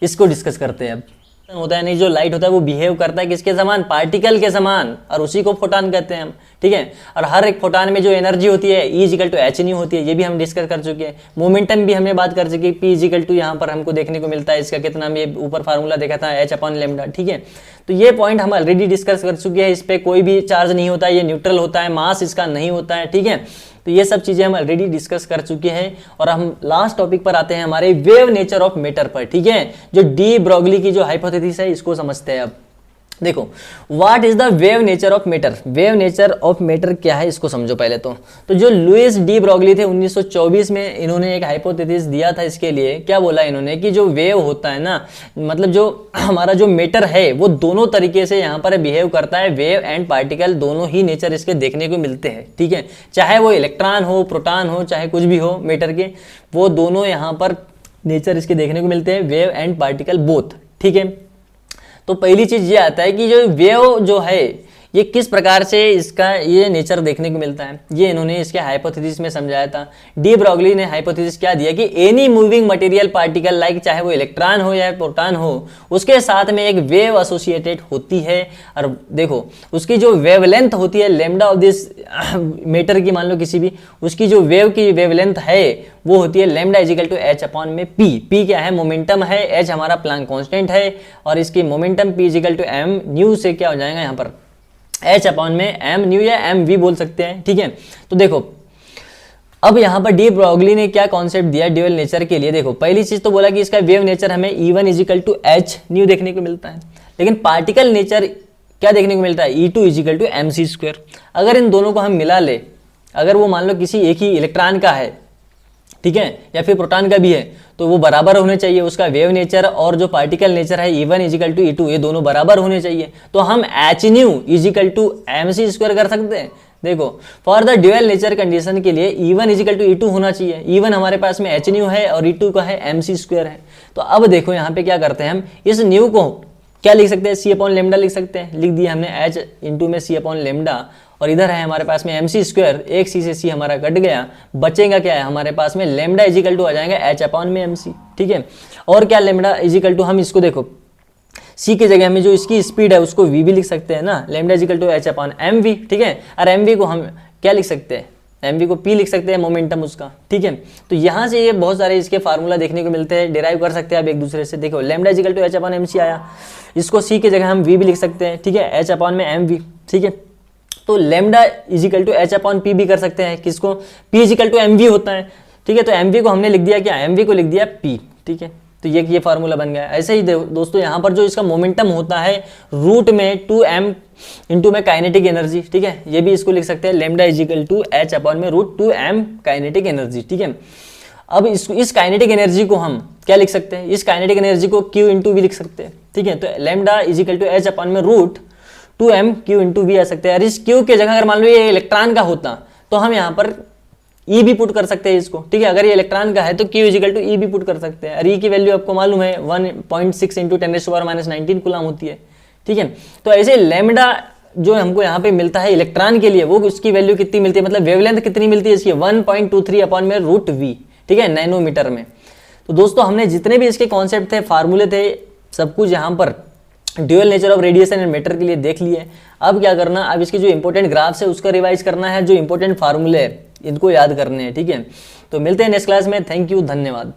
इसको डिस्कस करते हैं अब। होता है नहीं, जो लाइट होता है वो बिहेव करता है किसके समान, पार्टिकल के समान, और उसी को फोटान कहते हैं हम, ठीक है। और हर एक फोटान में जो एनर्जी होती है E=h होती है, ये भी हम डिस्कस कर चुके हैं। मोमेंटम भी हमने बात कर चुकी, P यहाँ पर हमको देखने को मिलता है, इसका कितना हमने ऊपर फार्मूला देखा था h/λ, ठीक है। तो ये पॉइंट हम ऑलरेडी डिस्कस कर चुके हैं, इस पर कोई भी चार्ज नहीं होता है, ये न्यूट्रल होता है, मास इसका नहीं होता है, ठीक है। तो ये सब चीजें हम ऑलरेडी डिस्कस कर चुके हैं। और हम लास्ट टॉपिक पर आते हैं हमारे वेव नेचर ऑफ मैटर पर, ठीक है, जो डी ब्रोगली की जो हाइपोथेसिस है इसको समझते हैं अब। देखो what is the wave nature of matter, wave nature of matter क्या है इसको समझो पहले तो जो लुइस डी ब्रोगली थे 1924 में, इन्होंने एक हाइपोथेसिस दिया था इसके लिए। क्या बोला इन्होंने कि जो वेव होता है ना, मतलब जो हमारा जो मैटर है वो दोनों तरीके से यहाँ पर बिहेव करता है, वेव एंड पार्टिकल दोनों ही नेचर इसके देखने को मिलते हैं, ठीक है। चाहे वो इलेक्ट्रॉन हो, प्रोटॉन हो, चाहे कुछ भी हो मैटर के, वो दोनों यहाँ पर नेचर इसके देखने को मिलते हैं, वेव एंड पार्टिकल बोथ, ठीक है। तो पहली चीज ये आता है कि जो वेव जो है ये किस प्रकार से इसका ये नेचर देखने को मिलता है, ये इन्होंने इसके हाइपोथेसिस में समझाया था। डी ब्रोगली ने हाइपोथेसिस क्या दिया कि any moving material particle like, चाहे वो इलेक्ट्रॉन हो या प्रोटॉन हो, उसके साथ में एक वेव एसोसिएटेड होती है। और देखो उसकी जो वेवलेंथ होती है लैम्डा ऑफ दिस मैटर की, मान लो किसी भी, उसकी जो वेव की वेवलेंथ है वो होती है λ=h/p। p क्या है, मोमेंटम है, h हमारा प्लांक कांस्टेंट है, और इसकी मोमेंटम p=m न्यू से क्या हो जाएगा यहाँ पर h/m न्यू या mv बोल सकते हैं, ठीक है। तो देखो अब यहाँ पर डी ब्रोगली ने क्या कॉन्सेप्ट दिया ड्यूअल नेचर के लिए। देखो पहली चीज तो बोला कि इसका वेव नेचर हमें E1=h न्यू देखने को मिलता है, लेकिन पार्टिकल नेचर क्या देखने को मिलता है, E2=mc²। अगर इन दोनों को हम मिला ले, अगर वो मान लो किसी एक ही इलेक्ट्रॉन का है, ठीक है, या फिर प्रोटॉन का भी है, तो वो बराबर होने चाहिए, उसका वेव नेचर और जो पार्टिकल नेचर है E1=E2, ये दोनों बराबर होने चाहिए। तो हम hν=mc² कर सकते हैं। देखो for the dual nature condition के लिए E1=E2 होना चाहिए। E1 हमारे पास में hν है और E2 का है mc² है। तो अब देखो यहाँ पे क्या करते हैं, हम इस न्यू को क्या लिख सकते हैं, c/λ लिख सकते हैं, लिख दिया हमने h इंटू में c/λ, और इधर है हमारे पास में mc², एक c से c हमारा कट गया, बचेगा क्या है हमारे पास में λ आ जाएगा h/mc, ठीक है। और क्या λ हम इसको देखो c की जगह में जो इसकी स्पीड है उसको v भी लिख सकते हैं ना, λ=h/mv, ठीक है। और mv को हम क्या लिख सकते हैं, mv को p लिख सकते हैं, मोमेंटम उसका, ठीक है। तो यहाँ से ये बहुत सारे इसके फार्मूला देखने को मिलते हैं, डिराइव कर सकते हैं आप एक दूसरे से। देखो λ=h/mc आया, इसको c की जगह हम v भी लिख सकते हैं, ठीक है, h/mv, ठीक है। तो λ=h/p भी कर सकते हैं, किसको, p=mv होता है, ठीक है। तो mv को हमने लिख दिया क्या, mv को लिख दिया p, ठीक है। तो ये फार्मूला बन गया। ऐसे ही दोस्तों यहाँ पर जो इसका मोमेंटम होता है रूट में 2m इंटू में काइनेटिक एनर्जी, ठीक है, ये भी इसको लिख सकते हैं λ=h/√2m काइनेटिक एनर्जी, ठीक है। अब इस काइनेटिक एनर्जी को हम क्या लिख सकते हैं, इस काइनेटिक एनर्जी को q इंटू वी लिख सकते हैं, ठीक है। तो λ=h/√2m q इंटू वी आ सकते हैं। और इस q के जगह अगर मान लो ये इलेक्ट्रॉन का होता तो हम यहाँ पर ई भी पुट कर सकते हैं इसको, ठीक है। अगर ये इलेक्ट्रॉन का है तो Q इजिकल टू ई भी पुट कर सकते हैं। और ई की वैल्यू आपको मालूम है 1.6 इंटू 10⁻⁻19 कूलम होती है, ठीक है। तो ऐसे लैम्डा जो हमको यहाँ पे मिलता है इलेक्ट्रॉन के लिए, वो उसकी वैल्यू कितनी मिलती है, मतलब वेवलेंथ कितनी मिलती है इसकी 1.23 अपॉन में √v, ठीक है, नैनोमीटर में। तो दोस्तों हमने जितने भी इसके कॉन्सेप्ट थे, फार्मूले थे, सब कुछ यहाँ पर dual nature of radiation and matter के लिए देख लिए। अब क्या करना, अब इसके जो इंपॉर्टेंट ग्राफ्स है उसका रिवाइज करना है, जो इंपॉर्टेंट फार्मूले है इनको याद करने हैं, ठीक है। तो मिलते हैं नेक्स्ट क्लास में। थैंक यू, धन्यवाद।